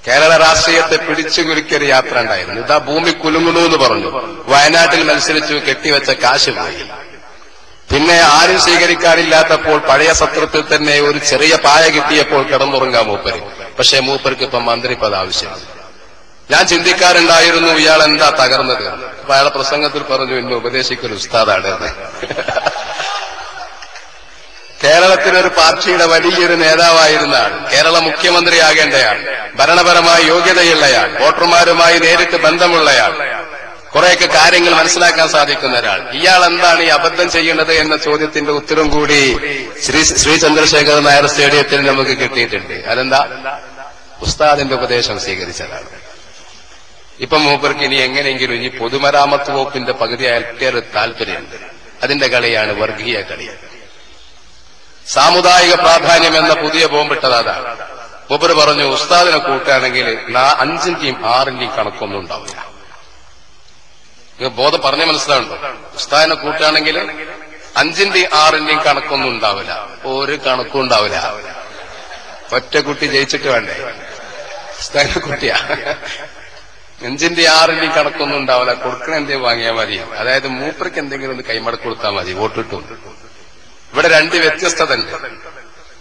കേരള രാഷ്ട്രീയത്തെ പിടിച്ചു കുലുക്കിയൊരു യാത്ര ഉണ്ടായിരുന്നു. ഇതാ ഭൂമി കുലുങ്ങുന്നു എന്ന് പറഞ്ഞു. വയനാട്ടിൽ മത്സരിച്ചു, കെട്ടിവെച്ച കാശ് പോയി. പിന്നെ ആരും സ്വീകരിക്കാനില്ലാത്തപ്പോൾ പഴയ സത്രത്തിൽ തന്നെ ഒരു ചെറിയ പായ കിട്ടിയപ്പോൾ കിടന്നുറങ്ങാൻ മൂപ്പര്. പക്ഷേ മൂപ്പർക്ക് ഇപ്പം മന്ത്രിപ്പദം ആവശ്യമാണ്. ഞാൻ ചിന്തിക്കാറുണ്ടായിരുന്നു, ഇയാൾ എന്താ തകർന്നത്? അപ്പൊ അയാളെ പ്രസംഗത്തിൽ പറഞ്ഞു, എന്നെ ഉപദേശിക്കൊരു ഉസ്താദാണ് എന്ന്. കേരളത്തിലൊരു പാർട്ടിയുടെ വലിയൊരു നേതാവായിരുന്നയാൾ, കേരള മുഖ്യമന്ത്രിയാകേണ്ടയാൾ, ഭരണപരമായ യോഗ്യതയുള്ളയാൾ, വോട്ടർമാരുമായി നേരിട്ട് ബന്ധമുള്ളയാൾ, കുറെയൊക്കെ കാര്യങ്ങൾ മനസ്സിലാക്കാൻ സാധിക്കുന്ന ഒരാൾ. ഇയാൾ എന്താണ് ഈ അബദ്ധം ചെയ്യുന്നത് എന്ന ചോദ്യത്തിന്റെ ഉത്തരം കൂടി ശ്രീ ചന്ദ്രശേഖർ നായർ സ്റ്റേഡിയത്തിൽ നമുക്ക് കിട്ടിയിട്ടുണ്ട്. അതെന്താ? ഉസ്താദിന്റെ ഉപദേശം സ്വീകരിച്ചതാണ്. ഇപ്പം മൂപ്പർക്ക് ഇനി എങ്ങനെയെങ്കിലും ഈ പൊതുമരാമത്ത് വകുപ്പിന്റെ പകുതി അയൽക്കേറെ താല്പര്യമുണ്ട്. അതിന്റെ കളിയാണ് വർഗീയ കളി. സാമുദായിക പ്രാധാന്യം എന്ന പുതിയ ബോംബിട്ടത് അതാണ്. മൂപ്പര് പറഞ്ഞു, ഉസ്താദിനെ കൂട്ടുകയാണെങ്കിൽ 5ന്റെയും 6ന്റെയും കണക്കൊന്നും ഉണ്ടാവില്ല. ബോധം പറഞ്ഞ മനസ്സിലാവുണ്ടോ? ഉസ്താദിനെ കൂട്ടുകയാണെങ്കിൽ 5ന്റെയും 6ന്റെയും കണക്കൊന്നും ഉണ്ടാവില്ല. ഒരു കണക്കും ഉണ്ടാവില്ല. ഒറ്റ കുട്ടി ജയിച്ചിട്ട് വേണ്ടേ? ഉസ്താദിനെ കുട്ടിയാ. 5ന്റെയും 6ന്റെയും കണക്കൊന്നും ഉണ്ടാവില്ല. കൊടുക്കണ എന്തെങ്കിലും വാങ്ങിയാൽ മതി. അതായത് മൂപ്പർക്ക് എന്തെങ്കിലും ഒന്ന് കൈമടക്ക് കൊടുത്താൽ മതി, വോട്ടിട്ടു. ഇവിടെ 2 വ്യത്യസ്തത ഉണ്ട്.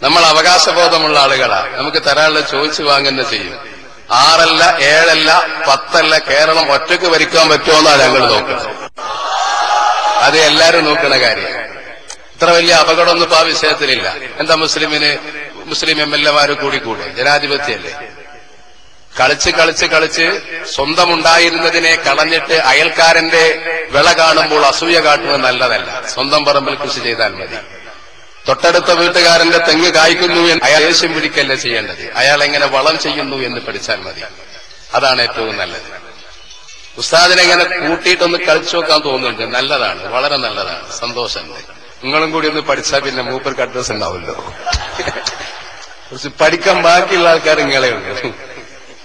നമ്മൾ അവകാശബോധമുള്ള ആളുകളാ. നമുക്ക് തരാനുള്ള ചോദിച്ചു വാങ്ങുന്ന ചെയ്യും. 6 അല്ല 7 അല്ല 10 അല്ല കേരളം ഒറ്റയ്ക്ക് ഭരിക്കാൻ പറ്റുമോ എന്നാണ് ഞങ്ങൾ നോക്കുന്നത്. അത് എല്ലാരും നോക്കുന്ന കാര്യം. ഇത്ര വലിയ അപകടമൊന്നും ഇപ്പൊ ആ വിഷയത്തിലില്ല. എന്താ മുസ്ലിം MLA-മാര് കൂടിക്കൂടെ? ജനാധിപത്യല്ലേ? കളിച്ച് സ്വന്തമുണ്ടായിരുന്നതിനെ കളഞ്ഞിട്ട് അയൽക്കാരന്റെ വിള കാണുമ്പോൾ അസൂയ കാട്ടുന്നത് നല്ലതല്ല. സ്വന്തം പറമ്പിൽ കൃഷി ചെയ്താൽ മതി. തൊട്ടടുത്ത വീട്ടുകാരന്റെ തെങ്ങ് കായ്ക്കുന്നു എന്ന് അയാൾ ദേഷ്യം പിടിക്കല്ല ചെയ്യേണ്ടത്. അയാൾ എങ്ങനെ വളം ചെയ്യുന്നു എന്ന് പഠിച്ചാൽ മതി. അതാണ് ഏറ്റവും നല്ലത്. ഉസ്താദിനെ ഇങ്ങനെ കൂട്ടിയിട്ടൊന്ന് കളിച്ചു നോക്കാൻ തോന്നുന്നുണ്ട്. നല്ലതാണ്, വളരെ നല്ലതാണ്, സന്തോഷമുണ്ട്. നിങ്ങളും കൂടി ഒന്ന് പഠിച്ചാൽ പിന്നെ മൂപ്പർക്ക് അഡ്രസ് ഉണ്ടാവുമല്ലോ. കുറച്ച് പഠിക്കാൻ ബാക്കിയുള്ള ആൾക്കാർ ഇങ്ങളെ ഉണ്ട്.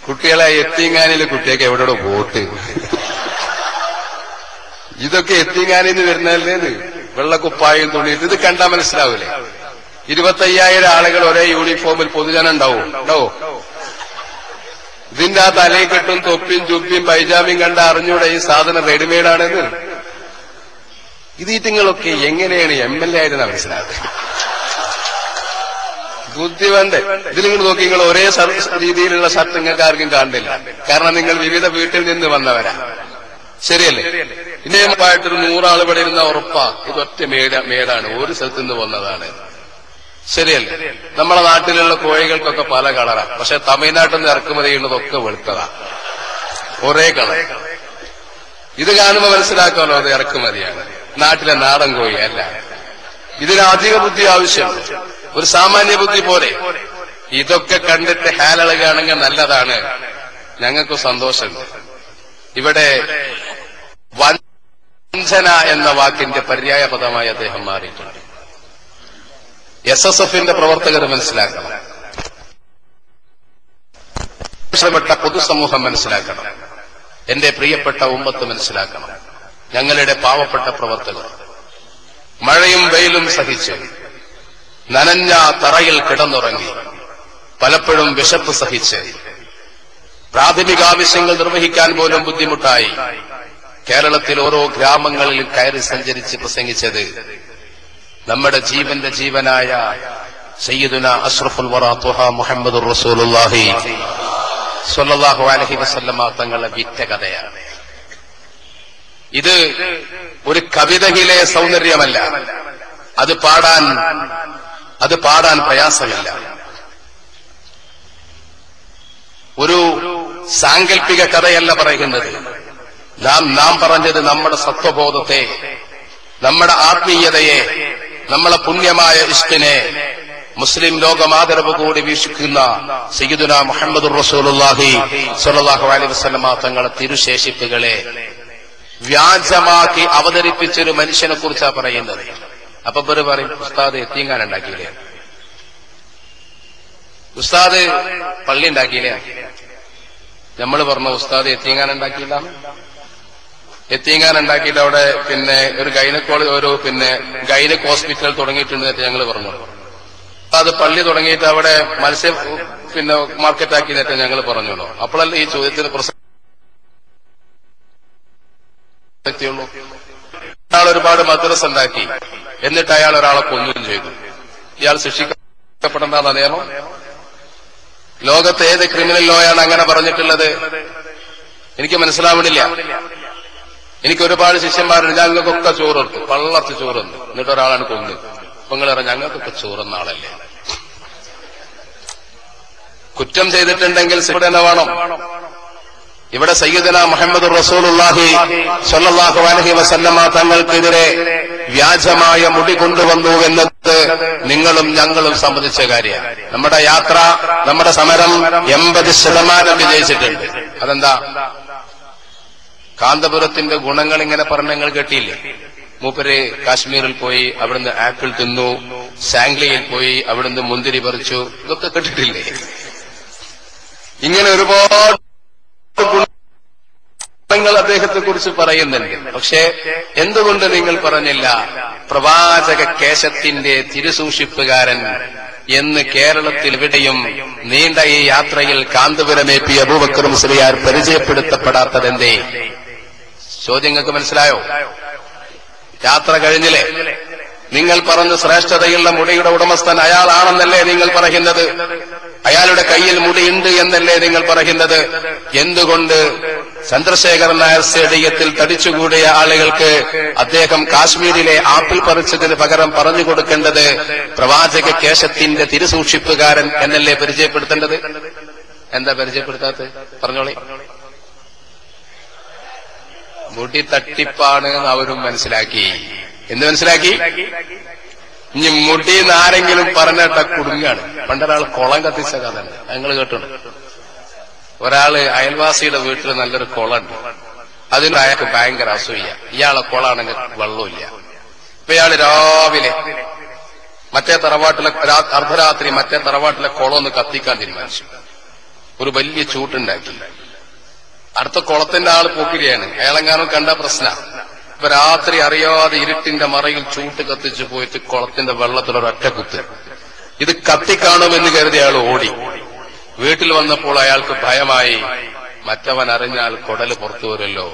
കുട്ടികളെ എത്തിങ്ങാനിലെ കുട്ടിയൊക്കെ എവിടെ വോട്ട്? ഇതൊക്കെ എത്തിങ്ങാനിന്ന് വരുന്നതല്ലേന്ന്? വെള്ളക്കുപ്പായും തുണിയിട്ട് ഇത് കണ്ടാൽ മനസ്സിലാവൂലേ? 25,000 ആളുകൾ ഒരേ യൂണിഫോമിൽ പൊതുജനം ഉണ്ടാവോ? ഇതിന്റെ ആ തലയിൽ കെട്ടും തൊപ്പിയും ചുപ്പിയും പൈജാമിയും കണ്ട അറിഞ്ഞൂടെ ഈ സാധനം റെഡിമെയ്ഡാണെന്ന്? ഇത് ഈറ്റിങ്ങളൊക്കെ എങ്ങനെയാണ് MLA ആയിരുന്ന മനസ്സിലാക്കുക? ബുദ്ധി വേണ്ടേ? ഇതിൽ നിങ്ങൾ നോക്കി, നിങ്ങൾ ഒരേ രീതിയിലുള്ള ഷർട്ട് നിങ്ങൾക്ക് ആർക്കും കാണില്ല. കാരണം നിങ്ങൾ വിവിധ വീട്ടിൽ നിന്ന് വന്നവരാ. ശരിയല്ലേ? ഇന്നേമായിട്ടൊരു 100 ആൾ ഇവിടെ ഇരുന്ന ഉറപ്പാ ഇതൊറ്റ മേടാണ്, ഒരു സ്ഥലത്ത് നിന്ന് വന്നതാണ്. ശരിയല്ലേ? നമ്മുടെ നാട്ടിലുള്ള കോഴികൾക്കൊക്കെ പല കളറാ. പക്ഷെ തമിഴ്നാട്ടിൽ നിന്ന് ഇറക്കുമതി ചെയ്യുന്നതൊക്കെ വെളുത്തതാ, ഒരേ കളർ. ഇത് കാണുമ്പോൾ മനസ്സിലാക്കാമല്ലോ അത് ഇറക്കുമതിയാണ്, നാട്ടിലെ നാടൻ കോഴി അല്ല. ഇതിന് അധിക ബുദ്ധി ആവശ്യമുണ്ട്, ഒരു സാമാന്യ ബുദ്ധി പോലെ. ഇതൊക്കെ കണ്ടിട്ട് ഹാലളുകയാണെങ്കിൽ നല്ലതാണ്, ഞങ്ങൾക്ക് സന്തോഷമുണ്ട്. ഇവിടെ വഞ്ചന എന്ന വാക്കിന്റെ പര്യായ പദമായി അദ്ദേഹം മാറിയിട്ടുണ്ട്. SSF-ന്റെ പ്രവർത്തകർ മനസ്സിലാക്കണം, ഇഷ്ടപ്പെട്ട പൊതുസമൂഹം മനസ്സിലാക്കണം, എന്റെ പ്രിയപ്പെട്ട ഉമ്മത്ത് മനസ്സിലാക്കണം. ഞങ്ങളുടെ പാവപ്പെട്ട പ്രവർത്തകർ മഴയും വെയിലും സഹിച്ച് നനഞ്ഞ തറയിൽ കിടന്നുറങ്ങി, പലപ്പോഴും വിശപ്പ് സഹിച്ച്, പ്രാഥമിക ആവശ്യങ്ങൾ നിർവഹിക്കാൻ പോലും ബുദ്ധിമുട്ടായി കേരളത്തിൽ ഓരോ ഗ്രാമങ്ങളിലും കയറി സഞ്ചരിച്ച് പ്രസംഗിച്ചത് നമ്മുടെ ജീവന്റെ ജീവനായ സയ്യിദുന അഷ്റഫുൽ വറാ ത്വഹ മുഹമ്മദുർ റസൂലുള്ളാഹി സ്വല്ലല്ലാഹു അലൈഹി വസല്ലമ തങ്ങളെ വിറ്റ കഥയാണ്. ഇത് ഒരു കവിതയിലെ സൗന്ദര്യമല്ല, അത് പാടാൻ പ്രയാസമില്ല. ഒരു സാങ്കല്പിക കഥയല്ല പറയുന്നത്. നാം പറഞ്ഞത് നമ്മുടെ സത്വബോധത്തെ, നമ്മുടെ ആത്മീയതയെ, നമ്മളെ പുണ്യമായ ഇഷ്കിനെ, മുസ്ലിം ലോകം ആദരവ് കൂടി വീക്ഷിക്കുന്ന സയ്യിദുന മുഹമ്മദുർ റസൂലുള്ളാഹി സ്വല്ലല്ലാഹു അലൈഹി വസല്ലമ തങ്ങളെ തിരുശേഷിപ്പുകളെ വ്യാജമാക്കി അവതരിപ്പിച്ചൊരു മനുഷ്യനെ കുറിച്ചാ പറയുന്നത്. അപ്പൊ ഇവര് പറയും, ഉസ്താദ് എത്തീങ്കാൻ ഉണ്ടാക്കിയില്ലേ, ഉസ്താദ് പള്ളി ഉണ്ടാക്കിയില്ലേ? നമ്മൾ പറഞ്ഞു ഉസ്താദ് എത്തീങ്കാൻ ഉണ്ടാക്കിയില്ല. എത്തീങ്കാൻ ഉണ്ടാക്കിയിട്ട് അവിടെ പിന്നെ ഒരു ഗൈനക് ഹോസ്പിറ്റൽ തുടങ്ങിയിട്ടുണ്ട് ഞങ്ങൾ പറഞ്ഞു. അത് പള്ളി തുടങ്ങിയിട്ട് അവിടെ പിന്നെ മാർക്കറ്റാക്കിയതായിട്ട് ഞങ്ങൾ പറഞ്ഞോളൂ. അപ്പോഴല്ലേ ഈ ചോദ്യത്തിന് പ്രസക്തിയുള്ളൂ. അയാൾ ഒരുപാട് മദ്രസ ഉണ്ടാക്കി, എന്നിട്ട് അയാൾ ഒരാളെ കൊല്ലുകയും ചെയ്തു. ഇയാൾ ശിക്ഷിക്കപ്പെടേണ്ടതാണ് നിയമം? ലോകത്ത് ഏത് ക്രിമിനൽ ലോയാണ് അങ്ങനെ പറഞ്ഞിട്ടുള്ളത്? എനിക്ക് മനസ്സിലാവണില്ല. എനിക്ക് ഒരുപാട് ശിഷ്യന്മാരുണ്ട്, ഞങ്ങൾക്കൊക്കെ ചോറുണ്ട്, പള്ളർച്ച് ചോറുണ്ട്, എന്നിട്ട് ഒരാളാണ് കൊന്നത്. അപ്പൊ നിങ്ങൾ പറയാം ഞങ്ങൾക്കൊക്കെ ചോറുന്ന ആളല്ലേ. കുറ്റം ചെയ്തിട്ടുണ്ടെങ്കിൽ ശിക്ഷ വേണം. ഇവിടെ സയ്യിദന മുഹമ്മദ് റസൂലുള്ളാഹി സ്വല്ലല്ലാഹു അലൈഹി വസല്ലമ തങ്ങൾക്കെതിരെ വ്യാജമായ മുടി കൊണ്ടുവന്നു എന്നത് നിങ്ങളും ഞങ്ങളും സമ്മതിച്ച കാര്യമാണ്. നമ്മുടെ യാത്ര, നമ്മുടെ സമരം 80% വിജയിച്ചിട്ടുണ്ട്. അതെന്താ? കാന്തപുരത്തിന്റെ ഗുണങ്ങൾ ഇങ്ങനെ പറഞ്ഞ നിങ്ങൾ കേട്ടില്ലേ? മൂപ്പര് കാശ്മീരിൽ പോയി അവിടുന്ന് ആപ്പിൾ തിന്നു, സാംഗ്ലിയിൽ പോയി അവിടുന്ന് മുന്തിരി പറിച്ചു, ഇതൊക്കെ കേട്ടിട്ടില്ലേ? ഇങ്ങനെ ഒരുപാട് ഗുണങ്ങൾ അദ്ദേഹത്തെ കുറിച്ച് പറയുന്നുണ്ട്. പക്ഷേ എന്തുകൊണ്ട് നിങ്ങൾ പറഞ്ഞില്ല പ്രവാചക കേശത്തിന്റെ തിരുസൂക്ഷിപ്പുകാരൻ എന്ന് കേരളത്തിൽ ഇവിടെയും നീണ്ട ഈ യാത്രയിൽ കാന്തപുരം എ.പി. അബൂബക്കർ മുസ്ലിയാർ പരിചയപ്പെടുത്തപ്പെടാത്തതെന്തേ? ചോദ്യങ്ങൾക്ക് മനസ്സിലായോ? യാത്ര കഴിഞ്ഞില്ലേ? നിങ്ങൾ പറഞ്ഞ ശ്രേഷ്ഠതയുള്ള മുടിയുടെ ഉടമസ്ഥൻ അയാളാണെന്നല്ലേ നിങ്ങൾ പറയുന്നത്? അയാളുടെ കയ്യിൽ മുടിയുണ്ട് എന്നല്ലേ നിങ്ങൾ പറയുന്നത്? എന്തുകൊണ്ട് ചന്ദ്രശേഖരൻ നായർ സ്റ്റേഡിയത്തിൽ തടിച്ചുകൂടിയ ആളുകൾക്ക് അദ്ദേഹം കാശ്മീരിലെ ആപ്പിൾ പറിച്ചതിന് പകരം പറഞ്ഞു കൊടുക്കേണ്ടത് പ്രവാചക കേശത്തിന്റെ തിരുസൂക്ഷിപ്പുകാരൻ എന്നല്ലേ പരിചയപ്പെടുത്തേണ്ടത്? എന്താ പരിചയപ്പെടുത്താത്തത്? പറഞ്ഞോളി. മുടി തട്ടിപ്പാണ് അവരും മനസ്സിലാക്കി. എന്ത് മനസ്സിലാക്കി? ഇനി മുടിന്ന് ആരെങ്കിലും പറഞ്ഞിട്ട കുടുങ്ങാണ്. പണ്ടൊരാൾ കുളം കത്തിച്ച കഥ ഉണ്ട്, ഞങ്ങൾ കേട്ടുണ്ട്. ഒരാള് അയൽവാസിയുടെ വീട്ടിൽ നല്ലൊരു കുളമുണ്ട്, അതിന് അയാൾക്ക് ഭയങ്കര അസൂയ. ഇയാളെ കുളമാണെങ്കിൽ വെള്ളമില്ല. ഇപ്പൊ ഇയാള് രാവിലെ മറ്റേ തറവാട്ടിലെ അർദ്ധരാത്രി മറ്റേ തറവാട്ടിലെ കുളം ഒന്ന് കത്തിക്കാൻ തീരുമാനിച്ചു. ഒരു വലിയ ചൂട്ടുണ്ടാക്കി. അടുത്ത കുളത്തിന്റെ ആള് പോക്കിരിയാണ്. അയാളെങ്ങാനും കണ്ട പ്രശ്ന. ഇപ്പൊ രാത്രി അറിയാതെ ഇരുട്ടിന്റെ മറയിൽ ചൂട്ട് കത്തിച്ചു പോയിട്ട് കുളത്തിന്റെ വെള്ളത്തിലൊരൊറ്റ കുത്ത്. ഇത് കത്തിക്കാണുമെന്ന് കരുതി അയാൾ ഓടി. വീട്ടിൽ വന്നപ്പോൾ അയാൾക്ക് ഭയമായി. മറ്റവൻ അറിഞ്ഞാൽ കുടല് പുറത്തു വരുമല്ലോ,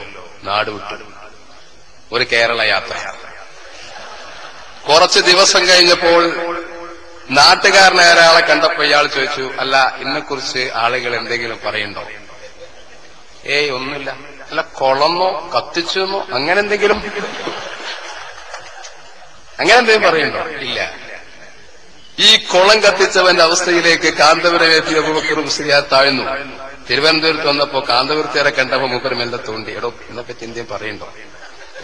നാട് വിട്ടു. ഒരു കേരള യാത്ര. കുറച്ച് ദിവസം കഴിഞ്ഞപ്പോൾ നാട്ടുകാരനായ ഒരാളെ കണ്ടപ്പോ ഇയാൾ ചോദിച്ചു, അല്ല ഇതിനെക്കുറിച്ച് ആളുകൾ എന്തെങ്കിലും പറയുന്നുണ്ടോ? ഏയ് ഒന്നുമില്ല. അല്ല കുളന്നോ കത്തിച്ചെന്നോ അങ്ങനെ എന്തെങ്കിലും പറയുന്നുണ്ടോ? ഇല്ല. ഈ കുളം കത്തിച്ചവന്റെ അവസ്ഥയിലേക്ക് കാന്തപുരം എ.പി. അബൂബക്കർ മുസ്ലിയാർ താഴ്ന്നു. തിരുവനന്തപുരത്ത് വന്നപ്പോ കാന്തപുരത്തേറെ കണ്ടപ്പോ മൂപ്പര് മെല്ലെ തോണ്ടി, എടോ ഇതിനെപ്പറ്റി എന്തെങ്കിലും പറയുന്നുണ്ടോ?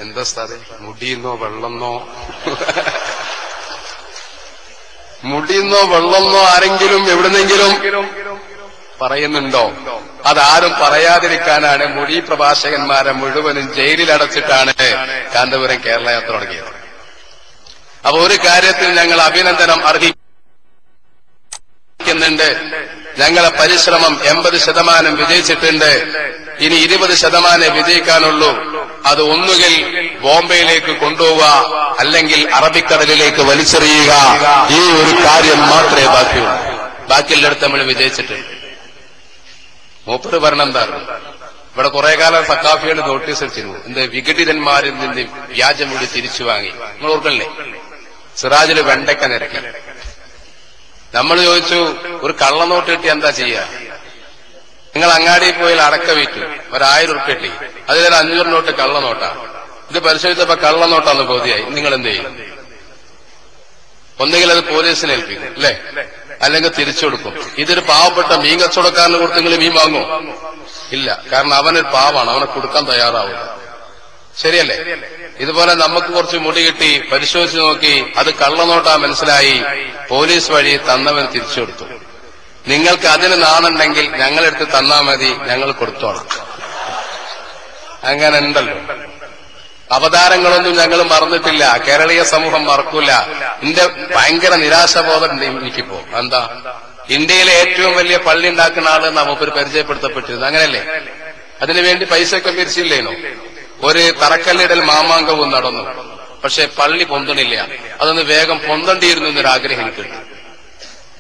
എന്താ സാറേ? മുടിയെന്നോ വെള്ളമെന്നോ മുടിയെന്നോ വെള്ളമെന്നോ ആരെങ്കിലും എവിടുന്നെങ്കിലും പറയുന്നുണ്ടോ? അതാരും പറയാതിരിക്കാനാണ് മുടി പ്രഭാഷകന്മാരെ മുഴുവനും ജയിലിലടച്ചിട്ടാണ് കാന്തപുരം കേരള യാത്ര തുടങ്ങിയത്. അപ്പൊ ഒരു കാര്യത്തിൽ ഞങ്ങൾ അഭിനന്ദനം അർഹിക്കുന്നുണ്ട്. ഞങ്ങളെ പരിശ്രമം 80% വിജയിച്ചിട്ടുണ്ട്. ഇനി 20% വിജയിക്കാനുള്ളൂ. അത് ഒന്നുകിൽ ബോംബെയിലേക്ക് കൊണ്ടുപോവുക, അല്ലെങ്കിൽ അറബിക്കടലിലേക്ക് വലിച്ചെറിയുക. ഈ ഒരു കാര്യം മാത്രമേ ബാക്കിയുള്ളൂ. ബാക്കിയുള്ളിടത്ത് നമ്മൾ വിജയിച്ചിട്ടുണ്ട്. മൂപ്പര് ഭരണെന്താണ്? ഇവിടെ കുറെ കാലം സക്കാഫികൾ നോട്ടീസ് അടിച്ചിരുന്നു. എന്ത് വിഘടിതന്മാരിൽ നിന്ന് വ്യാജമൂടി തിരിച്ചു വാങ്ങി. നിങ്ങൾ ഓർക്കല്ലേ? സിറാജില് വെണ്ടയ്ക്ക നിരക്കി. നമ്മൾ ചോദിച്ചു, ഒരു കള്ളനോട്ട് കിട്ടി എന്താ ചെയ്യുക? നിങ്ങൾ അങ്ങാടിയിൽ പോയി അടക്ക വിറ്റു, 1000 ഉറുപ്പിക കിട്ടി, അതിലൊരു 500 നോട്ട് കള്ളനോട്ടാണ്. ഇത് പരിശോധിച്ചപ്പോ കള്ളനോട്ടാന്ന് ബോധ്യമായി. നിങ്ങൾ എന്ത് ചെയ്യും? ഒന്നുകിൽ അത് പോലീസിനെ ഏൽപ്പിക്കും, അല്ലേ? അല്ലെങ്കിൽ തിരിച്ചു കൊടുക്കും. ഇതൊരു പാവപ്പെട്ട മീൻ കച്ചവടക്കാരന് കൊടുത്ത് നിങ്ങൾ മീൻ വാങ്ങോ? ഇല്ല. കാരണം അവനൊരു പാവാണ്, അവനെ കൊടുക്കാൻ തയ്യാറാവില്ല. ശരിയല്ലേ? ഇതുപോലെ നമുക്ക് കുറച്ച് മുടി കിട്ടി, പരിശോധിച്ച് നോക്കി, അത് കള്ളനോട്ടാ മനസ്സിലായി, പോലീസ് വഴി തന്നവൻ തിരിച്ചു കൊടുത്തു. നിങ്ങൾക്ക് അതിന് നാണുണ്ടെങ്കിൽ ഞങ്ങളെടുത്ത് തന്നാ മതി, ഞങ്ങൾ കൊടുത്തോളാം. അങ്ങനെ ഉണ്ടല്ലോ. അവതാരങ്ങളൊന്നും ഞങ്ങൾ മറന്നിട്ടില്ല. കേരളീയ സമൂഹം മറക്കൂല. എന്റെ ഭയങ്കര നിരാശബോധം എനിക്കിപ്പോ. എന്താ? ഇന്ത്യയിലെ ഏറ്റവും വലിയ പള്ളി ഉണ്ടാക്കുന്ന ആള് നമുക്ക് പരിചയപ്പെടുത്തപ്പെട്ടിരുന്നു. അങ്ങനെയല്ലേ? അതിനുവേണ്ടി പൈസയൊക്കെ പിരിച്ചില്ലേനോ? ഒരു തറക്കല്ലിടൽ മാമാങ്കവും നടന്നു. പക്ഷെ പള്ളി പൊന്തണില്ല. അതൊന്ന് വേഗം പൊന്തണ്ടിയിരുന്നു എന്നൊരാഗ്രഹം എനിക്കുണ്ട്.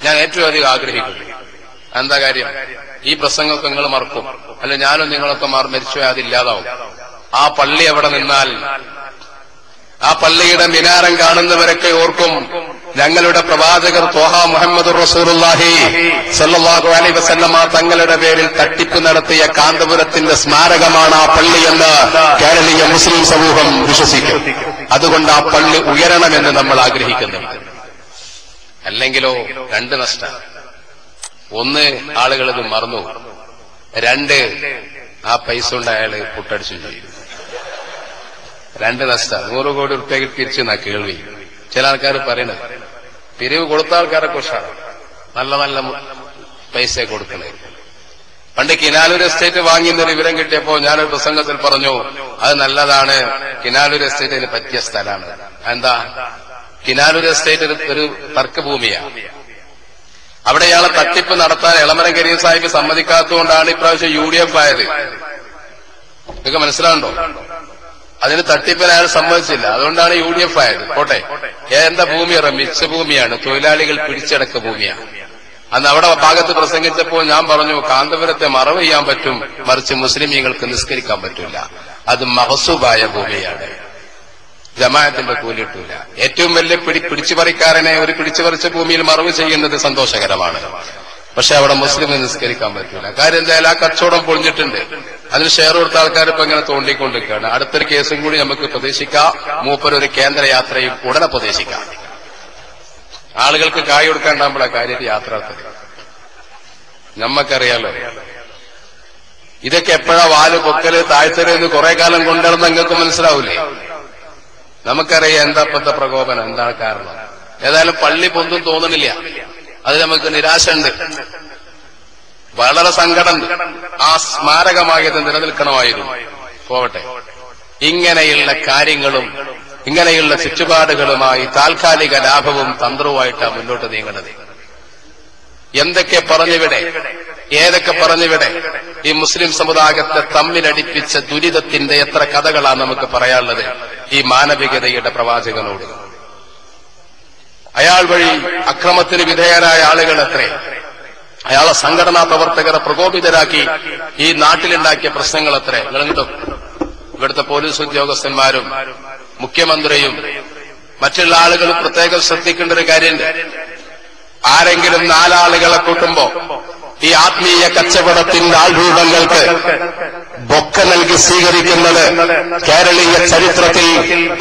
ഞാൻ ഏറ്റവും അധികം ആഗ്രഹിക്കുന്നു. എന്താ കാര്യം? ഈ പ്രസംഗമൊക്കെ നിങ്ങൾ മറക്കും, അല്ല ഞാനും നിങ്ങളൊക്കെ മരിച്ചുപോയാൽ അതില്ലാതാവും. ആ പള്ളി അവിടെ നിന്നാൽ ആ പള്ളിയുടെ മിനാരം കാണുന്നവരൊക്കെ ഓർക്കും, ഞങ്ങളുടെ പ്രവാചകർ ത്വാഹ മുഹമ്മദ് റസൂലുള്ളാഹി സ്വല്ലല്ലാഹു അലൈഹി വസല്ലമ തങ്ങളുടെ പേരിൽ തട്ടിപ്പ് നടത്തിയ കാന്തപുരത്തിന്റെ സ്മാരകമാണ് ആ പള്ളിയെന്ന് കേരളീയ മുസ്ലിം സമൂഹം വിശ്വസിക്കും. അതുകൊണ്ട് ആ പള്ളി ഉയരണമെന്ന് നമ്മൾ ആഗ്രഹിക്കുന്നുണ്ട്. അല്ലെങ്കിലോ രണ്ട് നഷ്ടം. ഒന്ന്, ആളുകൾ ഇത് മറന്നു. രണ്ട്, ആ പൈസ കൊണ്ട് അയാള് പുട്ടടിച്ചു ചെയ്യും. രണ്ട് നഷ്ടം. 100 കോടി റുപ്യ തിരിച്ചെന്നാ കേൾവി. ചില ആൾക്കാർ പറയുന്നത് പിരിവ് കൊടുത്ത ആൾക്കാരൊക്കെ ഉഷാറാണ്, നല്ല നല്ല പൈസ കൊടുക്കണേ. പണ്ട് കിനാലൂർ എസ്റ്റേറ്റ് വാങ്ങിയെന്നൊരു വിവരം കിട്ടിയപ്പോ ഞാനൊരു പ്രസംഗത്തിൽ പറഞ്ഞു, അത് നല്ലതാണ്, കിനാലൂർ എസ്റ്റേറ്റിന് പറ്റിയ സ്ഥലമാണ്. എന്താ? കിനാലൂർ എസ്റ്റേറ്റ് ഒരു തർക്കഭൂമിയാണ്. അവിടെ ഇയാളെ തട്ടിപ്പ് നടത്താൻ എളമരം കരീം സാഹിബ് സമ്മതിക്കാത്തതുകൊണ്ടാണ് ഇപ്രാവശ്യം UDF ആയത്. നിങ്ങൾക്ക് മനസ്സിലാവുണ്ടോ? അതിന് തട്ടിപ്പിന് അയാൾ സമ്മതിച്ചില്ല, അതുകൊണ്ടാണ് UDF ആയത്. പോട്ടെ, എന്താ ഭൂമി? മിച്ച ഭൂമിയാണ്, തൊഴിലാളികൾ പിടിച്ചടക്ക ഭൂമിയാണ്. അന്ന് അവിടെ ഭാഗത്ത് പ്രസംഗിച്ചപ്പോൾ ഞാൻ പറഞ്ഞു, കാന്തപുരത്തെ മറവ് ചെയ്യാൻ പറ്റും, മറിച്ച് മുസ്ലിമീങ്ങൾക്ക് നിസ്കരിക്കാൻ പറ്റില്ല. അത് മഹസൂബായ ഭൂമിയാണ്, ജമാഅത്തിന്റെ കൂലി കിട്ടൂല. ഏറ്റവും വലിയ പിടിച്ചുപറിക്കാരനെ ഒരു പിടിച്ചുപറിച്ച ഭൂമിയിൽ മറവ് ചെയ്യുന്നത് സന്തോഷകരമാണ്, പക്ഷെ അവിടെ മുസ്ലിമിന് നിസ്കരിക്കാൻ പറ്റില്ല. കാര്യം എന്തായാലും ആ കച്ചവടം പൊളിഞ്ഞിട്ടുണ്ട്. അതിന് ഷെയർ കൊടുത്ത ആൾക്കാർ ഇപ്പൊ ഇങ്ങനെ തോണ്ടിക്കൊണ്ടിരിക്കുകയാണ്. അടുത്തൊരു കേസും കൂടി നമുക്ക് പ്രതീക്ഷിക്കാം. മൂപ്പരൊരു കേന്ദ്ര യാത്രയും ഉടനെ പ്രതീക്ഷിക്കാം. ആളുകൾക്ക് കായ് കൊടുക്കാണ്ടാകുമ്പോഴാണ് കാര്യമായിട്ട് യാത്ര നടത്തുന്നത്. നമ്മക്കറിയാലോ ഇതൊക്കെ എപ്പോഴാ വാല് പൊക്കല് താഴ്ത്തല് എന്ന് കുറെ കാലം കൊണ്ടുവന്ന് നിങ്ങൾക്ക് മനസ്സിലാവൂലേ? നമുക്കറിയാം എന്താ ഇപ്പത്തെ പ്രകോപനം, എന്താണ് കാരണം. ഏതായാലും പള്ളി പൊന്തും തോന്നണില്ല, അത് നമുക്ക് നിരാശയുണ്ട്, വളരെ സങ്കടമുണ്ട്. ആ സ്മാരകമായത് നിലനിൽക്കണമായിരുന്നു. പോവട്ടെ, ഇങ്ങനെയുള്ള കാര്യങ്ങളും ഇങ്ങനെയുള്ള ചുറ്റുപാടുകളുമായി താൽക്കാലിക ലാഭവും തന്ത്രവുമായിട്ടാണ് മുന്നോട്ട് നീങ്ങുന്നത്. എന്തൊക്കെ പറഞ്ഞിവിടെ, ഏതൊക്കെ പറഞ്ഞിവിടെ. ഈ മുസ്ലിം സമുദായത്തെ തമ്മിലടിപ്പിച്ച ദുരിതത്തിന്റെ എത്ര കഥകളാണ് നമുക്ക് പറയാനുള്ളത് ഈ മാനവികതയുടെ പ്രവാചകനോട്. അയാൾ വഴി അക്രമത്തിന് വിധേയരായ ആളുകൾ എത്രേ, അയാളെ സംഘടനാ പ്രവർത്തകരെ പ്രകോപിതരാക്കി ഈ നാട്ടിലുണ്ടാക്കിയ പ്രശ്നങ്ങൾ എത്രേ. നിങ്ങളിട്ടോ ഇവിടുത്തെ പോലീസ് ഉദ്യോഗസ്ഥന്മാരും മുഖ്യമന്ത്രിയും മറ്റുള്ള ആളുകളും പ്രത്യേകം ശ്രദ്ധിക്കേണ്ട ഒരു കാര്യമുണ്ട്. ആരെങ്കിലും 4 ആളുകളെ കൂട്ടുമ്പോ ഈ ആത്മീയ കച്ചവടത്തിന്റെ ആൾരൂപങ്ങൾക്ക് ബൊക്ക നൽകി സ്വീകരിക്കുന്നത് കേരളീയ ചരിത്രത്തിൽ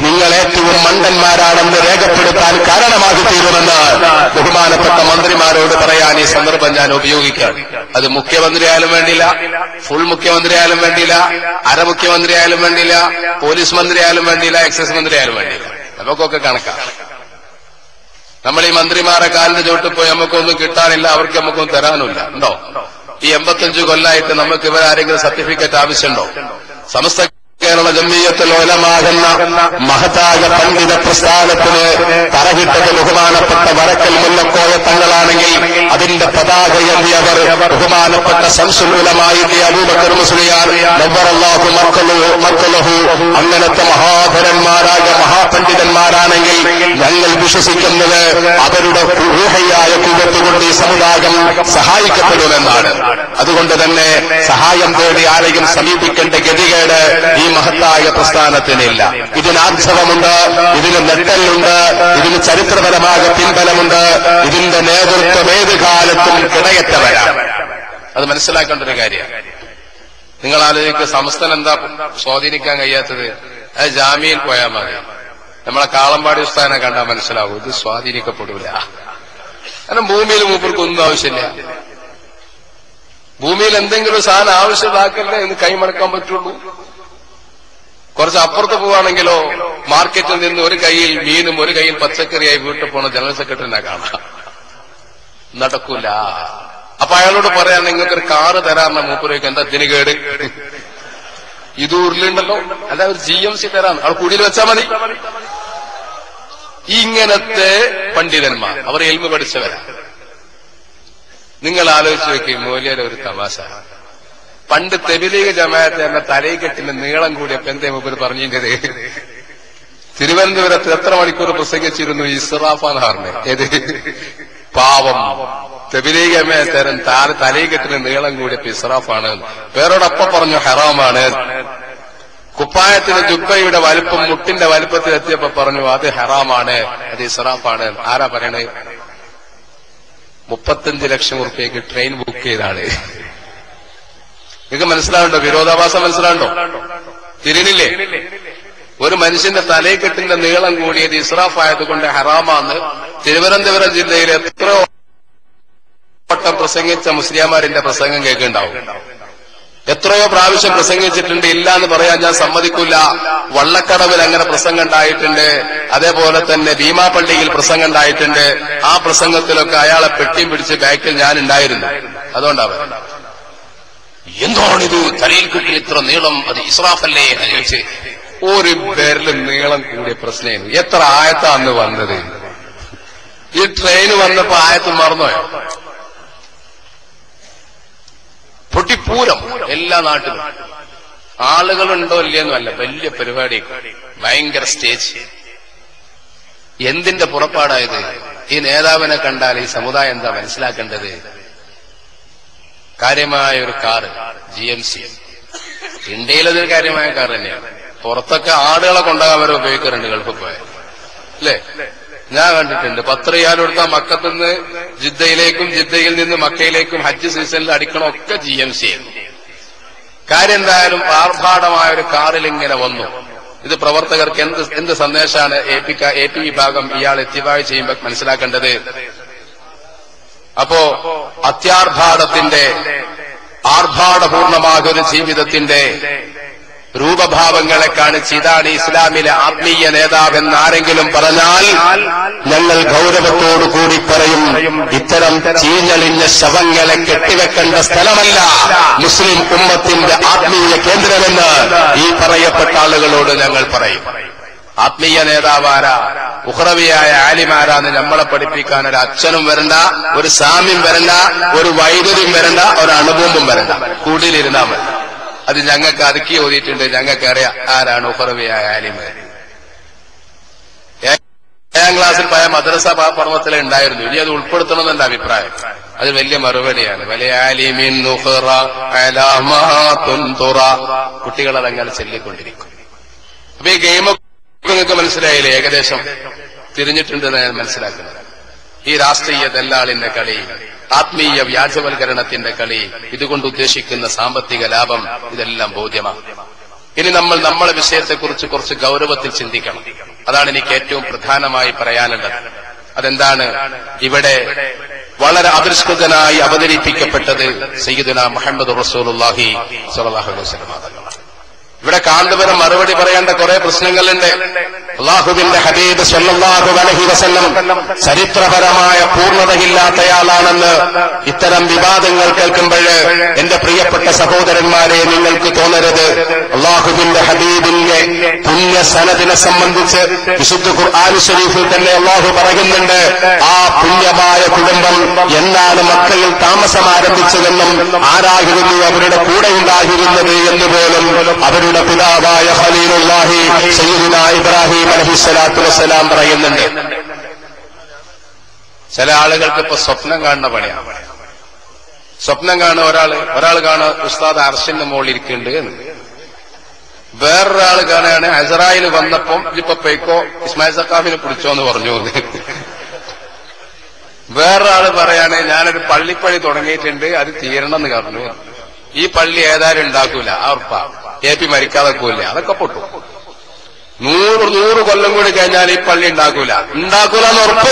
നിങ്ങൾ ഏറ്റവും മണ്ടന്മാരാണെന്ന് രേഖപ്പെടുത്താൻ കാരണമാകി തീരുമെന്ന് ബഹുമാനപ്പെട്ട മന്ത്രിമാരോട് പറയാൻ ഈ സന്ദർഭം ഞാൻ ഉപയോഗിക്കുകയാണ്. അത് മുഖ്യമന്ത്രിയായാലും വേണ്ടില്ല, ഫുൾ മുഖ്യമന്ത്രിയായാലും വേണ്ടില്ല, അരമുഖ്യമന്ത്രിയായാലും വേണ്ടില്ല, പോലീസ് മന്ത്രിയായാലും വേണ്ടില്ല, എക്സൈസ് മന്ത്രിയായാലും വേണ്ടില്ല. നമുക്കൊക്കെ കണക്കാണ്. നമ്മൾ ഈ മന്ത്രിമാരെ കാലിന്റെ ചോട്ട് പോയി നമുക്കൊന്നും കിട്ടാനില്ല, അവർക്ക് നമുക്കൊന്നും തരാനുമില്ല. ഉണ്ടോ? ഈ 85 കൊല്ലായിട്ട് നമുക്ക് ഇവരാരെങ്കിലും സർട്ടിഫിക്കറ്റ് ആവശ്യമുണ്ടോ? സമസ്ത കേരള ജംഇയ്യത്തുൽ ഉലമാഅെന്ന മഹത്തായ പണ്ഡിത പ്രസ്ഥാനത്തിന് തറകിട്ടത് ബഹുമാനപ്പെട്ട വരക്കൽ മുല്ലക്കോയ തങ്ങളാണെങ്കിൽ അതിന്റെ പതാക ഏന്തിയവർ ബഹുമാനപ്പെട്ട ശംസുൽ ഉലമാ അബൂബക്കർ മുസ്ലിയാർ നവ്വറല്ലാഹു മർക്കലഹു. അങ്ങനത്തെ മഹാധരന്മാരായ മഹാപണ്ഡിതന്മാരാണെങ്കിൽ ഞങ്ങൾ വിശ്വസിക്കുന്നത് അവരുടെ റൂഹിയായ ഖുവ്വത്ത് കൊണ്ട് ഈ സമുദായം സഹായിക്കപ്പെടുമെന്നാണ്. അതുകൊണ്ട് തന്നെ സഹായം തേടി ആരെയും സമീപിക്കേണ്ട ഗതികേട് ഈ മഹത്തായ പ്രസ്ഥാനത്തിനില്ല. ഇതിന് ആർജവമുണ്ട്, ഇതിന് നെട്ടലുണ്ട്, ഇതിന് ചരിത്രപരമായ പിൻബലമുണ്ട്. ഇതിന്റെ നേതൃത്വം ഏത് കാലത്തും കിടയറ്റവരാണ്. അത് മനസ്സിലാക്കേണ്ട ഒരു കാര്യമാണ്. നിങ്ങൾ ആലോചിക്കുക, സമസ്തൻ എന്താ സ്വാധീനിക്കാൻ കഴിയാത്തത്? അത് ജാമ്യയിൽ പോയാൽ മതി. നമ്മളെ കാളമ്പാടി ഉസ്താദിനെ കണ്ടാൽ മനസ്സിലാവും ഇത് സ്വാധീനിക്കപ്പെടൂല. കാരണം ഭൂമിയിൽ മൂപ്പർക്കൊന്നും ആവശ്യമില്ല. ഭൂമിയിൽ എന്തെങ്കിലും സാധനം ആവശ്യമാക്കല്ലേ എന്ന് കൈമടക്കാൻ പറ്റുള്ളൂ. കുറച്ച് അപ്പുറത്ത് പോവാണെങ്കിലോ മാർക്കറ്റിൽ നിന്ന് ഒരു കൈയിൽ മീനും ഒരു കൈയിൽ പച്ചക്കറിയായി വീട്ടിൽ പോണ ജനറൽ സെക്രട്ടറിനെ കാണാം. നടക്കൂല. അപ്പൊ അയാളോട് പറയാൻ നിങ്ങൾക്കൊരു കാറ് തരാറുന്ന മൂപ്പരേക്ക് എന്താ ഇതിന് കേട്? ഇത് ഉരുളുണ്ടല്ലോ, അല്ല ഒരു GMC തരാന്ന് അവിടെ കുടിയിൽ വെച്ചാൽ മതി. ഇങ്ങനത്തെ പണ്ഡിതന്മാർ, അവർ എൽമ പഠിച്ചവരാ. നിങ്ങൾ ആലോചിച്ച് വെക്കും മൗലിയുടെ ഒരു തമാശ. പണ്ട് തെബിലീഗ് ജമാഅത്ത് എന്ന തലയിക്കെട്ടിന്റെ നീളം കൂടിയപ്പോ എന്തേ മൂപ്പർ പറഞ്ഞത്? തിരുവനന്തപുരത്ത് എത്ര മണിക്കൂർ പ്രസംഗിച്ചിരുന്നു ഇസ്റാഫാൻ ഹാറിനെ? ഏത് പാവം തബ്ലീഗമേ തരം തലയിൽ കെട്ടിന് നീളം കൂടിയ ഇസ്റാഫാണ്. പേരോടൊപ്പം പറഞ്ഞു ഹറാമാണ്. കുപ്പായത്തിന് ജുബ്ബയുടെ വലുപ്പം മുട്ടിന്റെ വലുപ്പത്തിലെത്തിയപ്പോ പറഞ്ഞു അത് ഹറാമാണ്, അത് ഇസ്റാഫാണ്. ആരാ പറയണേ? 35 ലക്ഷം റുപ്യക്ക് ട്രെയിൻ ബുക്ക് ചെയ്താണ്. നിങ്ങൾക്ക് മനസ്സിലാവുണ്ടോ? വിരോധാഭാസം മനസ്സിലാവുണ്ടോ? തിരിഞ്ഞില്ലേ? ഒരു മനുഷ്യന്റെ തലയ്ക്കെട്ടിന്റെ നീളം കൂടിയത് ഇസ്റാഫായതുകൊണ്ട് ഹറാമാന്ന് തിരുവനന്തപുരം ജില്ലയിൽ എത്രയോ വട്ടം പ്രസംഗിച്ച മുസ്ലിയാമാരിന്റെ പ്രസംഗം കേൾക്കുന്നുണ്ടാവും. എത്രയോ പ്രാവശ്യം പ്രസംഗിച്ചിട്ടുണ്ട്. ഇല്ല എന്ന് പറയാൻ ഞാൻ സമ്മതിക്കില്ല. വള്ളക്കടവിൽ അങ്ങനെ പ്രസംഗം ഉണ്ടായിട്ടുണ്ട്. അതേപോലെ തന്നെ ഭീമാപള്ളിയിൽ പ്രസംഗം ഉണ്ടായിട്ടുണ്ട്. ആ പ്രസംഗത്തിലൊക്കെ അയാളെ പെട്ടിയും പിടിച്ച് ബാക്കിൽ ഞാൻ ഉണ്ടായിരുന്നു. അതുകൊണ്ടാണ് എന്താണിത് തലയിൽ കിട്ടി ഇത്ര നീളം, അത് ഇസ്രാഫല്ലേ എന്ന് ചോദിച്ച് ഒരു പേരിൽ നീളം കൂടിയ പ്രശ്നം. എത്ര ആയത്താ അന്ന് വന്നത്? ഈ ട്രെയിന് വന്നപ്പോ ആയത്ത് മറന്നോയോ? പൊട്ടിപ്പൂരം എല്ലാ നാട്ടിലും. ആളുകളുണ്ടോ ഇല്ലെന്നല്ല, വലിയ പരിപാടി, ഭയങ്കര സ്റ്റേജ്. എന്തിന്റെ പുറപ്പാടായത്? ഈ നേതാവിനെ കണ്ടാൽ ഈ സമുദായം എന്താ മനസ്സിലാക്കേണ്ടത്? കാര്യമായ ഒരു കാറ്, GMC. ഇന്ത്യയിലതൊരു കാര്യമായ കാർ തന്നെയാണ്. പുറത്തൊക്കെ ആടുകളെ കൊണ്ടാകാൻ വരെ ഉപയോഗിക്കാറുണ്ട് ഗൾഫിൽ പോയാൽ, അല്ലേ? ഞാൻ കണ്ടിട്ടുണ്ട്. 10 റിയാൽ കൊടുത്താൽ മക്കത്തുനിന്ന് ജിദ്ദയിലേക്കും ജിദ്ദയിൽ നിന്ന് മക്കയിലേക്കും ഹജ്ജ് സീസണിൽ അടിക്കണമൊക്കെ GMC. കാര്യം എന്തായാലും ആർഭാടമായ ഒരു കാറിൽ ഇങ്ങനെ വന്നു. ഇത് പ്രവർത്തകർക്ക് എന്ത് സന്ദേശമാണ് AP വിഭാഗം ഇയാൾ എത്തിവായി ചെയ്യുമ്പോൾ മനസ്സിലാക്കേണ്ടത്? അപ്പോ അത്യാർഭാടത്തിന്റെ, ആർഭാടപൂർണമായ ഒരു ജീവിതത്തിന്റെ രൂപഭാവങ്ങളെ കാണിച്ച് ഇതാണ് ഇസ്ലാമിലെ ആത്മീയ നേതാവെന്ന് ആരെങ്കിലും പറഞ്ഞാൽ ഞങ്ങൾ ഗൗരവത്തോടുകൂടി പറയും, ഇത്തരം ചീഞ്ഞളിഞ്ഞ ശവങ്ങളെ കെട്ടിവെക്കേണ്ട സ്ഥലമല്ല മുസ്ലിം ഉമ്മത്തിന്റെ ആത്മീയ കേന്ദ്രമെന്ന് ഈ പറയപ്പെട്ട ആളുകളോട് ഞങ്ങൾ പറയും. ആത്മീയ നേതാവാരാ, ഉഖ്റവിയായ ആലിമാരാന്ന് നമ്മളെ പഠിപ്പിക്കാൻ ഒരു അച്ഛനും വരണ്ട, ഒരു സാമ്യം വരണ്ട, ഒരു വൈദ്യുതിയും വരണ്ട, ഒരു അണുബോംബും വരണ്ട. കൂടിയിലിരുന്നാ മതി. അത് ഞങ്ങൾക്ക് അതുക്കി ഓതിയിട്ടുണ്ട്. ഞങ്ങൾക്കറിയാം ആരാണ് ഉഖ്റവിയായ ആലിമാർ. 7ാം ക്ലാസ്സിൽ പഴയ മദ്രസ പർവ്വത്തിലെ ഉണ്ടായിരുന്നു. ഇനി അത് ഉൾപ്പെടുത്തണമെന്ന് എന്റെ അഭിപ്രായം. അത് വലിയ മറുപടിയാണ്. വലിയ ആലിമിൻ കുട്ടികളതങ്ങനെ ചൊല്ലിക്കൊണ്ടിരിക്കും. അപ്പൊ ഈ ഗെയിമൊക്കെ നിങ്ങൾക്ക് മനസ്സിലായില്ലേ? ഏകദേശം തിരിഞ്ഞിട്ടുണ്ടെന്ന് ഞാൻ മനസ്സിലാക്കുന്നത്. ഈ രാഷ്ട്രീയ ദല്ലാളിന്റെ കളി, ആത്മീയ വ്യാജവൽക്കരണത്തിന്റെ കളി, ഇതുകൊണ്ട് ഉദ്ദേശിക്കുന്ന സാമ്പത്തിക ലാഭം, ഇതെല്ലാം ബോധ്യമാണ്. ഇനി നമ്മൾ നമ്മളെ വിഷയത്തെക്കുറിച്ച് കുറച്ച് ഗൗരവത്തിൽ ചിന്തിക്കണം. അതാണ് എനിക്ക് ഏറ്റവും പ്രധാനമായി പറയാനുള്ളത്. അതെന്താണ്? ഇവിടെ വളരെ അപരിഷ്കൃതനായി അവതരിപ്പിക്കപ്പെട്ടത് സയ്യിദുനാ മുഹമ്മദ് റസൂലുള്ളാഹി സ്വല്ലല്ലാഹു അലൈഹി വസല്ലം. ഇവിടെ കാന്തപുരം മറുപടി പറയേണ്ട കുറെ പ്രശ്നങ്ങളുണ്ട്. അല്ലാഹുവിന്റെ ഹബീബ് സ്വല്ലല്ലാഹു അലൈഹി വസല്ലം ചരിത്രപരമായ പൂർണ്ണതയില്ലാത്തയാളാണെന്ന് ഇത്തരം വിവാദങ്ങൾ കേൾക്കുമ്പോൾ എന്റെ പ്രിയപ്പെട്ട സഹോദരന്മാരെ നിങ്ങൾക്ക് തോന്നരുത്. അല്ലാഹുവിന്റെ ഹബീബിന്റെ പുണ്യ സനദിനെ സംബന്ധിച്ച് വിശുദ്ധ ഖുർആൻ ശരീഫിൽ തന്നെ അല്ലാഹു പറയുന്നുണ്ട്, ആ പുണ്യമായ കുടുംബം എന്നാണ് മക്കയിൽ താമസം ആരംഭിച്ചതെന്നും ആരായിരുന്നു അവരുടെ കൂടെ ഉണ്ടായിരുന്നത് എന്നുപോലും അവരുടെ പിതാവായ ഖലീലുല്ലാഹി സയ്യിദുനാ ഇബ്രാഹിം അലൈഹിസ്സലാത്തു വസ്സലാം പറയുന്നുണ്ട്. ചില ആളുകൾക്ക് ഇപ്പൊ സ്വപ്നം കാണുന്ന പണിയാണ്. സ്വപ്നം കാണുന്ന ഒരാൾ കാണുക ഉസ്താദ് അർശിന്റെ മുകളിൽ ഇരിക്കുന്നുണ്ട് എന്ന്. വേറൊരാൾ കാണുകയാണ് ഹസറായിൽ വന്നപ്പം ഇപ്പൊ പെയ്ക്കോ ഇസ്മായിൽ സക്കാഫിനെ പിടിച്ചോന്ന് പറഞ്ഞു. വേറൊരാള് പറയാണ് ഞാനൊരു പള്ളിപ്പണി തുടങ്ങിയിട്ടുണ്ട്, അത് തീരണം എന്ന് പറഞ്ഞു. ഈ പള്ളി ഏതായാലും ഉണ്ടാക്കൂല, ആ ഉറപ്പാ. AP മരിക്കാതെ പോയില്ല, അതൊക്കെ പൊട്ടു. 100 കൊല്ലം കൂടി കഴിഞ്ഞാൽ ഈ പള്ളി ഉണ്ടാക്കൂല എന്ന് ഉറപ്പ്.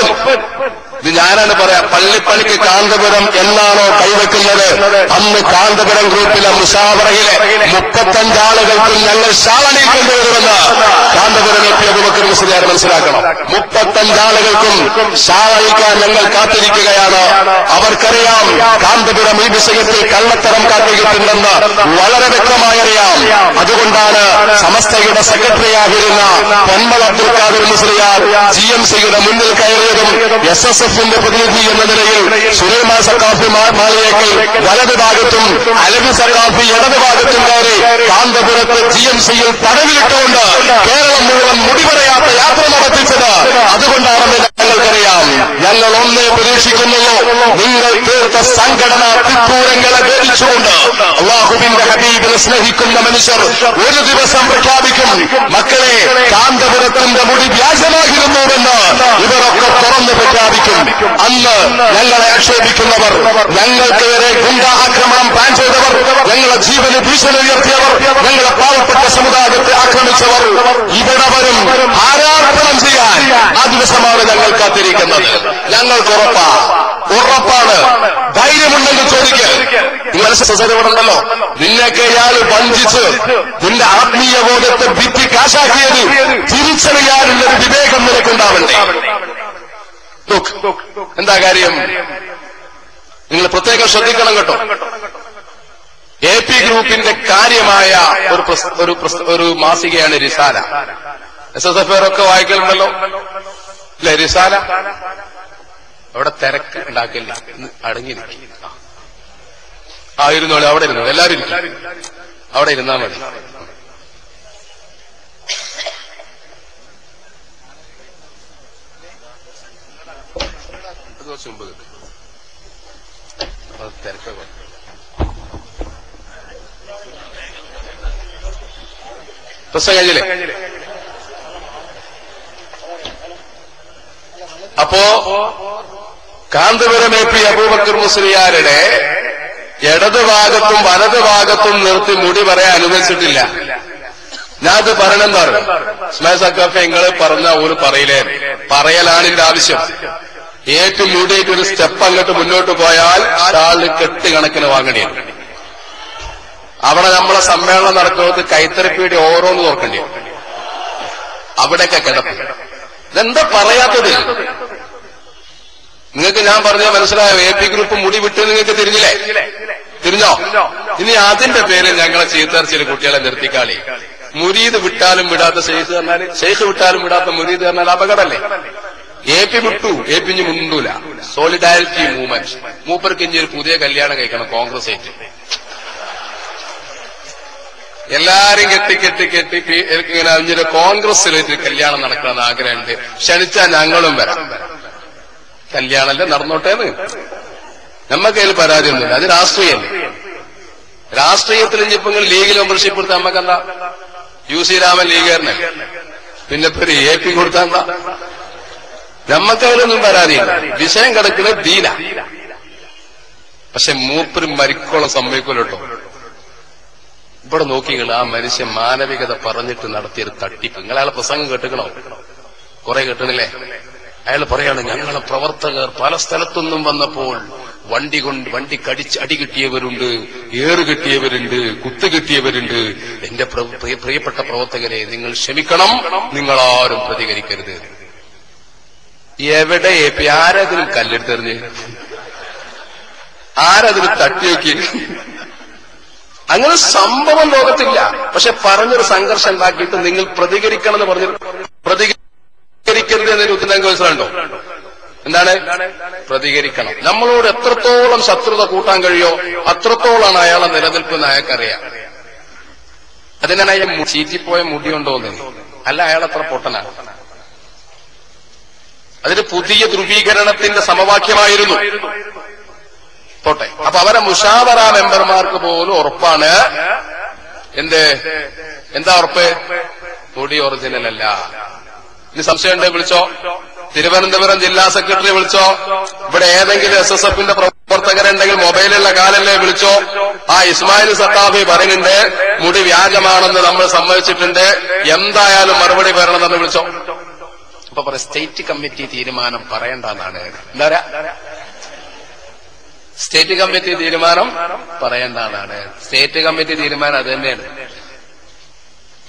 ഇത് ഞാനാണ് പറയാ. പള്ളിപ്പണിക്ക് കാന്തപുരം എന്നാണോ കൈവെക്കുന്നത്, അന്ന് കാന്തപുരം ഗ്രൂപ്പിലെ മുഷാവറയിലെ 35 ആളുകൾക്കും ഞങ്ങൾ ശാളനിൽ കൊണ്ടുവരുമെന്ന് കാന്തപുരം EP അബൂബക്കർ മുസ്ലിയാർ മനസ്സിലാക്കണം. 35 ആളുകൾക്കും ശാളയിക്കാൻ ഞങ്ങൾ കാത്തിരിക്കുകയാണ്. അവർക്കറിയാം കാന്തപുരം ഈ വിഷയത്തിൽ കള്ളത്തരം കാട്ടിയിട്ടുണ്ടെന്ന് വളരെ വ്യക്തമായി അറിയാം. അതുകൊണ്ടാണ് സമസ്തയുടെ സെക്രട്ടറിയായിരുന്ന പൊന്മള അബ്ദുൽ ഖാദിർ മുസ്ലിയാർ GMCയുടെ മുന്നിൽ കയറിയതും SSFന്റെ പ്രതിനിധി എന്ന നിലയിൽ സുലൈമാൻ സഖാഫി മാളിയേക്കൽ വലത് ഭാഗത്തും അലവി സഖാഫി ഇടത് ഭാഗത്തും കയറി കാന്തപുരത്ത് GMC-യിൽ തടവിലിട്ടുകൊണ്ട് കേരളം മുഴുവൻ മുടിപറയാത്ത യാത്ര നടത്തിച്ചത് അതുകൊണ്ടാണെന്ന് ഞങ്ങൾക്കറിയാം. ഞങ്ങൾ ഒന്നേ പ്രതീക്ഷിക്കുന്നുള്ളൂ, നിങ്ങൾ തീർത്ത സംഘടനാ തിപ്പൂരങ്ങളെ ഭേദിച്ചുകൊണ്ട് അല്ലാഹുവിന്റെ ഹബീബിനെ സ്നേഹിക്കുന്ന മനുഷ്യർ ഒരു ദിവസം പ്രഖ്യാപിക്കും, മക്കളെ കാന്തപുരത്തിന്റെ മുടി വ്യാജമായിരുന്നുവെന്ന് ഇവരൊക്കെ തുറന്ന് പ്രഖ്യാപിക്കും. അന്ന് ഞങ്ങളെ ആക്ഷേപിക്കുന്നവർ, ഞങ്ങൾക്കെതിരെ ഗുണ്ടാ ആക്രമണം പ്ലാൻ ചെയ്തവർ, ഞങ്ങളെ ജീവന് ഭീഷണി ഉയർത്തിയവർ, ഞങ്ങളെ പാവപ്പെട്ട സമുദായത്തെ ആക്രമിച്ചവർ ഇവിടെ വരും ആരാധനം ചെയ്യാൻ. ആ ദിവസമാണ് ഞങ്ങൾ കാത്തിരിക്കുന്നത്. ഞങ്ങൾക്ക് ഉറപ്പാണ്. ധൈര്യമുണ്ടെങ്കിൽ ചോദിക്കുക. മനസ്സിലുണ്ടല്ലോ, നിന്നൊക്കെ ഇയാൾ വഞ്ചിച്ച് നിന്റെ ആത്മീയ ബോധത്തെ ഭിത്തി കാശാക്കിയത് തിരിച്ചറിയാനുള്ളൊരു വിവേകം നിനക്കുണ്ടാവണ്ടേ? എന്താ കാര്യം? നിങ്ങൾ പ്രത്യേകം ശ്രദ്ധിക്കണം കേട്ടോ. AP ഗ്രൂപ്പിന്റെ കാര്യമായ ഒരു മാസികയാണ് റിസാല. SSF ഒക്കെ വായിക്കലുണ്ടല്ലോ അല്ലെ? റിസാല അവിടെ തിരക്ക് ഉണ്ടാക്കില്ല, അടങ്ങിയിരിക്കും. ഇരുന്നോളൂ, അവിടെ ഇരുന്നോളൂ, എല്ലാവരും ഇരിക്കും, അവിടെ ഇരുന്നാ മതി. അത് കുറച്ച് മുമ്പ് തിരക്ക് പ്രശ്നം കഴിഞ്ഞില്ലേ? അപ്പോ കാന്തപുരം AP അബൂബക്കർ മുസ്ലിയാരുടെ ഇടതുഭാഗത്തും വലതുഭാഗത്തും നിർത്തി മുടി പറയാൻ അനുവദിച്ചിട്ടില്ല. ഞാൻ അത് പറയണെന്താണ്? ഇസ്മായിൽ സഖാഫി നിങ്ങൾ പറഞ്ഞ ഒരു പറയില്ലേ? പറയലാണ് ഇതിന്റെ ആവശ്യം. ഏറ്റവും മുടിയിട്ട് ഒരു സ്റ്റെപ്പ് അങ്ങോട്ട് മുന്നോട്ട് പോയാൽ ഷാളിൽ കെട്ടുകണക്കിന് വാങ്ങേണ്ടിയാണ്. അവിടെ നമ്മളെ സമ്മേളനം നടക്കുന്നത് കൈത്തറിപ്പീടി ഓരോന്ന് ഓർക്കേണ്ടി വരും. അവിടെയൊക്കെ കിടപ്പ്. ഇതെന്താ പറയാത്തത്? നിങ്ങൾക്ക് ഞാൻ പറഞ്ഞ മനസ്സിലായോ? AP ഗ്രൂപ്പ് മുടി വിട്ട് നിങ്ങൾക്ക് തിരിഞ്ഞോ? ഇനി അതിന്റെ പേരിൽ ഞങ്ങളെ ചീത്തറിച്ചിൽ കുട്ടികളെ നിർത്തിക്കാളി. മുരീദ് വിട്ടാലും വിടാത്ത ഷെയ്ഖ് പറഞ്ഞാല്, ഷെയ്ഖ് വിട്ടാലും വിടാത്ത മുരീദ് പറഞ്ഞാൽ അപകടമല്ലേ? AP വിട്ടു, AP ഇഞ്ഞ് മുണ്ടൂല. Solidarity movement. മൂപ്പർക്ക് ഇനി ഒരു പുതിയ കല്യാണം കഴിക്കണം കോൺഗ്രസ് ആയിട്ട്. എല്ലാരും കെട്ടി ഇങ്ങനെ അഞ്ചൊരു കോൺഗ്രസിലേക്ക് കല്യാണം നടക്കണമെന്ന് ആഗ്രഹമുണ്ട്. ക്ഷണിച്ചാൽ ഞങ്ങളും വരാം. കല്യാണല്ലേ നടന്നോട്ടേന്ന്. നമ്മക്കതിൽ പരാതിയൊന്നുമില്ല. അത് രാഷ്ട്രീയമല്ലേ? രാഷ്ട്രീയത്തിൽ ഇനിയിപ്പോ നിങ്ങൾ ലീഗിൽ മെമ്പർഷിപ്പ് കൊടുത്താൽ നമ്മക്കെന്താ? UC രാമൻ ലീഗുകാരനല്ലേ? പിന്നെ ഇപ്പൊ AP കൊടുത്താൽ എന്താ? നമ്മക്കതിലൊന്നും പരാതിയില്ല. വിഷയം കിടക്കുന്നത് ദീന. പക്ഷെ മൂപ്പരും മരിക്കോളം സമ്മതിക്കൂലോട്ടോ. ഇവിടെ നോക്കിങ്ങൾ ആ മനുഷ്യൻ മാനവികത പറഞ്ഞിട്ട് നടത്തിയൊരു തട്ടിപ്പ്. നിങ്ങളയാളെ പ്രസംഗം കേട്ടുക്കണോ? കുറെ കേട്ടണില്ലേ? അയാൾ പറയാണ്, ഞങ്ങളെ പ്രവർത്തകർ പല സ്ഥലത്തുനിന്നും വന്നപ്പോൾ വണ്ടി കടിച്ച് അടി കിട്ടിയവരുണ്ട്, ഏറ് കിട്ടിയവരുണ്ട്, കുത്ത് കിട്ടിയവരുണ്ട്. എന്റെ പ്രിയപ്പെട്ട പ്രവർത്തകരെ, നിങ്ങൾ ക്ഷമിക്കണം, നിങ്ങളാരും പ്രതികരിക്കരുത്. എവിടെ ആരതിനും കല്ലെടുത്തെറിഞ്ഞ്, ആരതിന് തട്ടിവെക്കി? അങ്ങനെ സംഭവം ലോകത്തില്ല. പക്ഷെ പറഞ്ഞൊരു സംഘർഷം ഉണ്ടാക്കിയിട്ട് നിങ്ങൾ പ്രതികരിക്കണം എന്ന് പറഞ്ഞു. പ്രതികരിക്കരുത് എന്നൊരു ഉത്തരവ് മനസ്സിലുണ്ടോ? എന്താണ്? പ്രതികരിക്കണം. നമ്മളോട് എത്രത്തോളം ശത്രുത കൂട്ടാൻ കഴിയോ അത്രത്തോളാണ് അയാളെ നിലനിൽപ്പ് അയാൾക്കറിയാം. അതിനാണ് അയാൾ ചീറ്റിപ്പോയ മുടിയുണ്ടോന്ന്. അല്ല, അയാൾ അത്ര പൊട്ടനാണ്. അതിന് പുതിയ ധ്രുവീകരണത്തിന്റെ സമവാക്യമായിരുന്നു. പോട്ടെ. അപ്പൊ അവരെ മുഷാവറ മെമ്പർമാർക്ക് പോലും ഉറപ്പാണ്. എന്താ ഉറപ്പ്? മുടി ഒറിജിനൽ അല്ല. ഇനി സംശയമുണ്ട്, വിളിച്ചോ. തിരുവനന്തപുരം ജില്ലാ സെക്രട്ടറി വിളിച്ചോ. ഇവിടെ ഏതെങ്കിലും SSFന്റെ പ്രവർത്തകരുണ്ടെങ്കിൽ മൊബൈലുള്ള കാലല്ലേ, വിളിച്ചോ. ആ ഇസ്മായിൽ സഖാഫി പറയുന്നുണ്ട് മുടി വ്യാജമാണെന്ന് നമ്മൾ സമ്മതിച്ചിട്ടുണ്ട്, എന്തായാലും മറുപടി വരണമെന്ന് വിളിച്ചോ. അപ്പൊ പറയാം, സ്റ്റേറ്റ് കമ്മിറ്റി തീരുമാനം പറയണ്ടെന്നാണ്. എന്താ പറയാ? സ്റ്റേറ്റ് കമ്മിറ്റി തീരുമാനം പറയേണ്ടതാണ്. സ്റ്റേറ്റ് കമ്മിറ്റി തീരുമാനം അത് തന്നെയാണ്.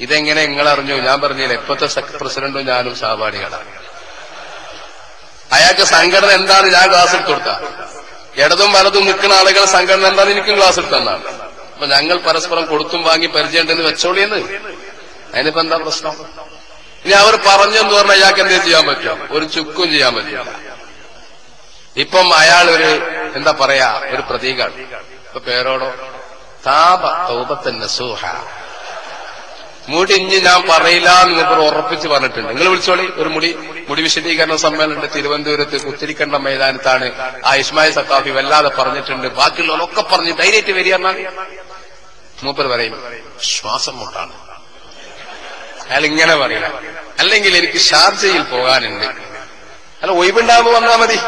ഇതെങ്ങനെ നിങ്ങൾ അറിഞ്ഞു? ഞാൻ പറഞ്ഞില്ല, ഇപ്പോഴത്തെ പ്രസിഡന്റും ഞാനും സഹപാഠികളാണ്. അയാൾക്ക് സംഘടന എന്താണ് ഞാൻ ക്ലാസ് എടുത്തു കൊടുത്ത. ഇടതും വലതും നിൽക്കുന്ന ആളുകൾ സംഘടന എന്താണ് എനിക്കും ക്ലാസ് എടുത്തെന്നാണ്. അപ്പൊ ഞങ്ങൾ പരസ്പരം കൊടുത്തും വാങ്ങി പരിചയമുണ്ടെന്ന് വെച്ചോളിയെന്ന്. അതിനിപ്പോ എന്താ പ്രശ്നം? ഇനി അവർ പറഞ്ഞെന്ന് പറഞ്ഞാൽ അയാൾക്ക് എന്തേ ചെയ്യാൻ പറ്റുമോ? ഒരു ചുക്കും ചെയ്യാൻ പറ്റില്ല. ഇപ്പം അയാൾ എന്താ പറയാ, ഒരു പ്രതീകമാണ്. ഇപ്പൊ പേരോടോ താബ തൗബത്തൻ നസൂഹ. മുടി ഇഞ്ഞ് ഞാൻ പറയില്ല എന്ന് ഉറപ്പിച്ച് പറഞ്ഞിട്ടുണ്ട്. നിങ്ങൾ വിളിച്ചോളി. ഒരു മുടി വിശദീകരണ സമ്മേളനം തിരുവനന്തപുരത്ത് കുത്തിരിക്കണ്ട മൈതാനത്താണ്. ആ ഇസ്മായിൽ സഖാഫി വല്ലാതെ പറഞ്ഞിട്ടുണ്ട്. ബാക്കിയുള്ളവരൊക്കെ പറഞ്ഞ് ധൈര്യമായിട്ട് വരികയെന്നാൽ മൂപ്പർ പറയും ശ്വാസം മുട്ടാണ്. അയാൾ ഇങ്ങനെ പറയില്ല. അല്ലെങ്കിൽ എനിക്ക് ഷാർജയിൽ പോകാനുണ്ട്. അല്ല, ഒഴിവുണ്ടാകുമ്പോ വന്നാൽ മതി.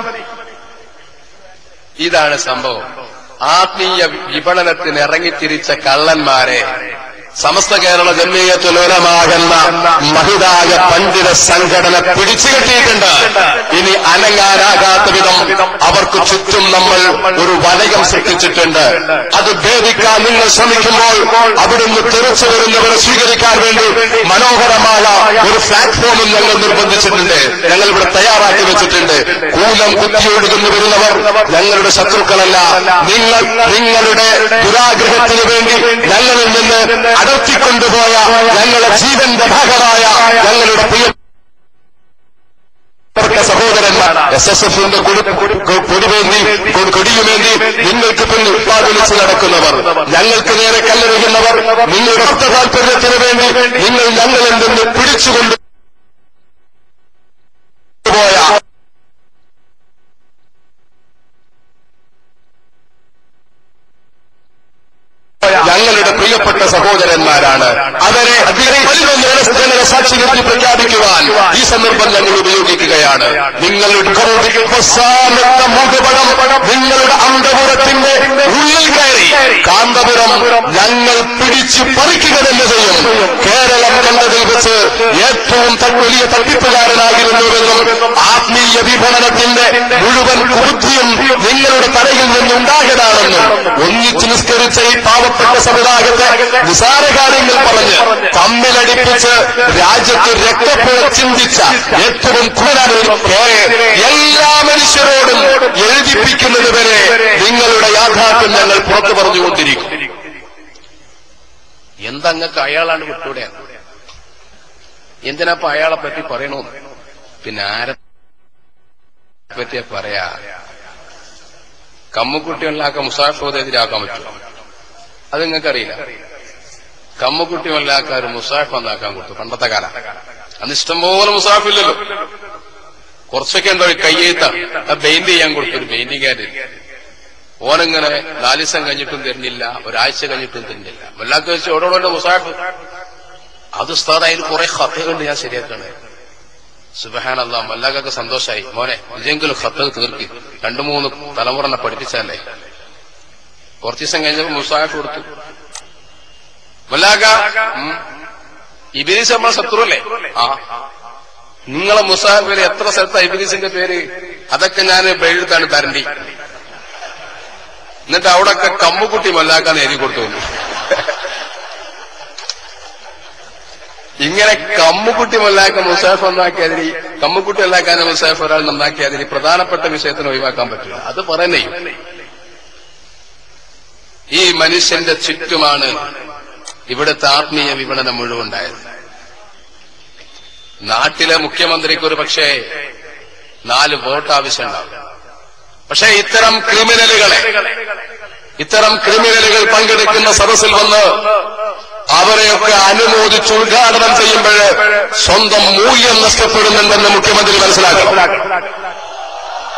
ഇതാണ് സംഭവം. ആത്മീയ വിപണനത്തിന് ഇറങ്ങിത്തിരിച്ച കള്ളന്മാരെ സമസ്ത കേരള ജംഇയ്യത്തുൽ ഉലമാഎന്ന മഹിതായ പണ്ഡിത സംഘടന പിടിച്ചുകെട്ടിയിട്ടുണ്ട്. ഇനി അനങ്ങാനാകാത്ത വിധം അവർക്ക് ചുറ്റും നമ്മൾ ഒരു വലയം സൃഷ്ടിച്ചിട്ടുണ്ട്. അത് ഭേദിക്കാൻ നിങ്ങൾ ശ്രമിക്കുമ്പോൾ അവിടുന്ന് തെറിച്ചു വരുന്നവരെ സ്വീകരിക്കാൻ വേണ്ടി മനോഹരമായ ഒരു പ്ലാറ്റ്ഫോമും ഞങ്ങൾ നിർബന്ധിച്ചിട്ടുണ്ട്. ഞങ്ങൾ ഇവിടെ തയ്യാറാക്കി വെച്ചിട്ടുണ്ട്. കൂലം കുത്തിയൊഴുകുന്നു വരുന്നവർ ഞങ്ങളുടെ ശത്രുക്കളല്ല. നിങ്ങളുടെ ദുരാഗ്രഹത്തിന് വേണ്ടി ഞങ്ങളിൽ നിന്ന് അടർത്തിക്കൊണ്ടുപോയ ഞങ്ങളുടെ ജീവന്റെ ഭാഗമായ ഞങ്ങളുടെ പ്രിയപ്പെട്ട സഹോദരന്മാർ SSFന്റെ കൊടിയുമേന്തി നിങ്ങൾക്ക് പിന്നിൽ ഉത്പാദിച്ച് നടക്കുന്നവർ, ഞങ്ങൾക്ക് നേരെ കല്ലെറിയുന്നവർ, നിങ്ങളുടെ താല്പര്യത്തിന് വേണ്ടി നിങ്ങൾ ഞങ്ങളിൽ നിന്ന് പിടിച്ചുകൊണ്ടുപോയ ഞങ്ങളുടെ പ്രിയപ്പെട്ട സഹോദരന്മാരാണ്. അവരെ ജനങ്ങളെ സാക്ഷി നിർത്തി പ്രഖ്യാപിക്കുവാൻ ഈ സന്ദർഭം ഞങ്ങൾ ഉപയോഗിക്കുകയാണ്. നിങ്ങളുടെ മൂടുപടം നിങ്ങളുടെ അന്തപുരത്തിന്റെ ഉള്ളിൽ കയറി കാന്തപുരം ഞങ്ങൾ പിടിച്ചു പറിക്കുക തന്നെ ചെയ്യും. കേരളം കണ്ടതിൽ വെച്ച് ഏറ്റവും വലിയ തട്ടിപ്പുകാരനായിരുന്നുവെന്നും ആത്മീയ വിപണനത്തിന്റെ മുഴുവൻ ബുദ്ധിയും നിങ്ങളുടെ തലയിൽ നിന്നുണ്ടായതാണെന്നും ഒന്നിച്ചു നിസ്കരിച്ച ഈ പാവപ്പെട്ട സമുദായത്തെ നിസാര കാര്യങ്ങൾ പറഞ്ഞ് തമ്മിലടിപ്പിച്ച് രാജ്യത്ത് രക്തപ്പുഴ ചിന്തിച്ച ഏറ്റവും എല്ലാ മനുഷ്യരോടും എഴുതിപ്പിക്കുന്നത് വരെ നിങ്ങളുടെ യാഥാർത്ഥ്യം ഞങ്ങൾ പുറത്തു പറഞ്ഞുകൊണ്ടിരിക്കും. എന്തങ്ങൾക്ക് അയാളാണ് വിട്ടൂടെ? എന്തിനാപ്പ അയാളെ പറ്റി പറയണോ? പിന്നെ ആരെ പറ്റിയാ പറയാ? കമ്മുക്കുട്ടികളിലാക്കാൻ മുസാഫോദെതിരാക്കാൻ പറ്റും? അത് നിങ്ങൾക്കറിയില്ല. കമ്മുക്കുട്ടികളിലാക്കാൻ ഒരു മുസാഫ് എന്നാക്കാൻ കൊടുത്തു. പണ്ടത്തെ കാലം അന്ന് ഇഷ്ടംപോലെ മുസാഫില്ലല്ലോ. കുറച്ചൊക്കെ ഉണ്ടോ കയ്യെഴുത്ത പെയിന്റ് ചെയ്യാൻ കൊടുത്തൊരു പെയിന്റിംഗുകാരൻ. ഓനിങ്ങനെ 4 ദിവസം കഴിഞ്ഞിട്ടും തരുന്നില്ല, ഒരാഴ്ച കഴിഞ്ഞിട്ടും തരുന്നില്ല. വല്ലാത്ത വെച്ച് ഓടോടെ മുസാഫ് അത് ഉസ്താദ് അതിൽ കുറെ ഖത്ത് കണ്ട് ഞാൻ ശരിയാക്കണേ. സുബ്ഹാനല്ലാഹ്, മല്ലാക്കൊക്കെ സന്തോഷമായി. മോനെ ഇതെങ്കിലും ഖത്ത് തീർക്കി, 2-3 തലമുറനെ പഠിപ്പിച്ചല്ലേ. കുറച്ചു ദിവസം കഴിഞ്ഞപ്പോ മുസാഫ് കൊടുത്തു. മല്ലാക്ക, ഇബ്ലീസ് നമ്മളെ ശത്രുവല്ലേ? ആ, നിങ്ങളെ മുസാഫിൽ എത്ര സ്ഥലത്താ ഇബ്ലീസിന്റെ പേര്? അതൊക്കെ ഞാൻ എഴുത്താണ് തരണ്ടി. എന്നിട്ട് അവിടൊക്കെ കമ്മുക്കുട്ടി മല്ലാക്കാന്ന് എഴുതി കൊടുത്തു. ഇങ്ങനെ കമ്മുക്കുട്ടി മല്ലാക്ക മുസാഫ് നന്നാക്കിയതിന്, കമ്മുക്കുട്ടി മല്ലാക്കാനെ മുസാഫ് ഒരാൾ നന്നാക്കിയതിന് പ്രധാനപ്പെട്ട വിഷയത്തിന് ഒഴിവാക്കാൻ പറ്റില്ല. അത് പറയുന്നേ ഈ മനുഷ്യന്റെ ചുറ്റുമാണ് ഇവിടുത്തെ ആത്മീയ വിപണനം മുഴുവൻ ഉണ്ടായത്. നാട്ടിലെ മുഖ്യമന്ത്രിക്ക് ഒരു പക്ഷേ 4 വോട്ട് ആവശ്യമുണ്ടാവും. പക്ഷേ ഇത്തരം ക്രിമിനലുകൾ പങ്കെടുക്കുന്ന സദസ്സിൽ വന്ന് അവരെയൊക്കെ അനുമോദിച്ച് ഉദ്ഘാടനം ചെയ്യുമ്പോൾ സ്വന്തം മൂല്യം നഷ്ടപ്പെടുന്നുണ്ടെന്ന് മുഖ്യമന്ത്രി മനസ്സിലാക്കണം.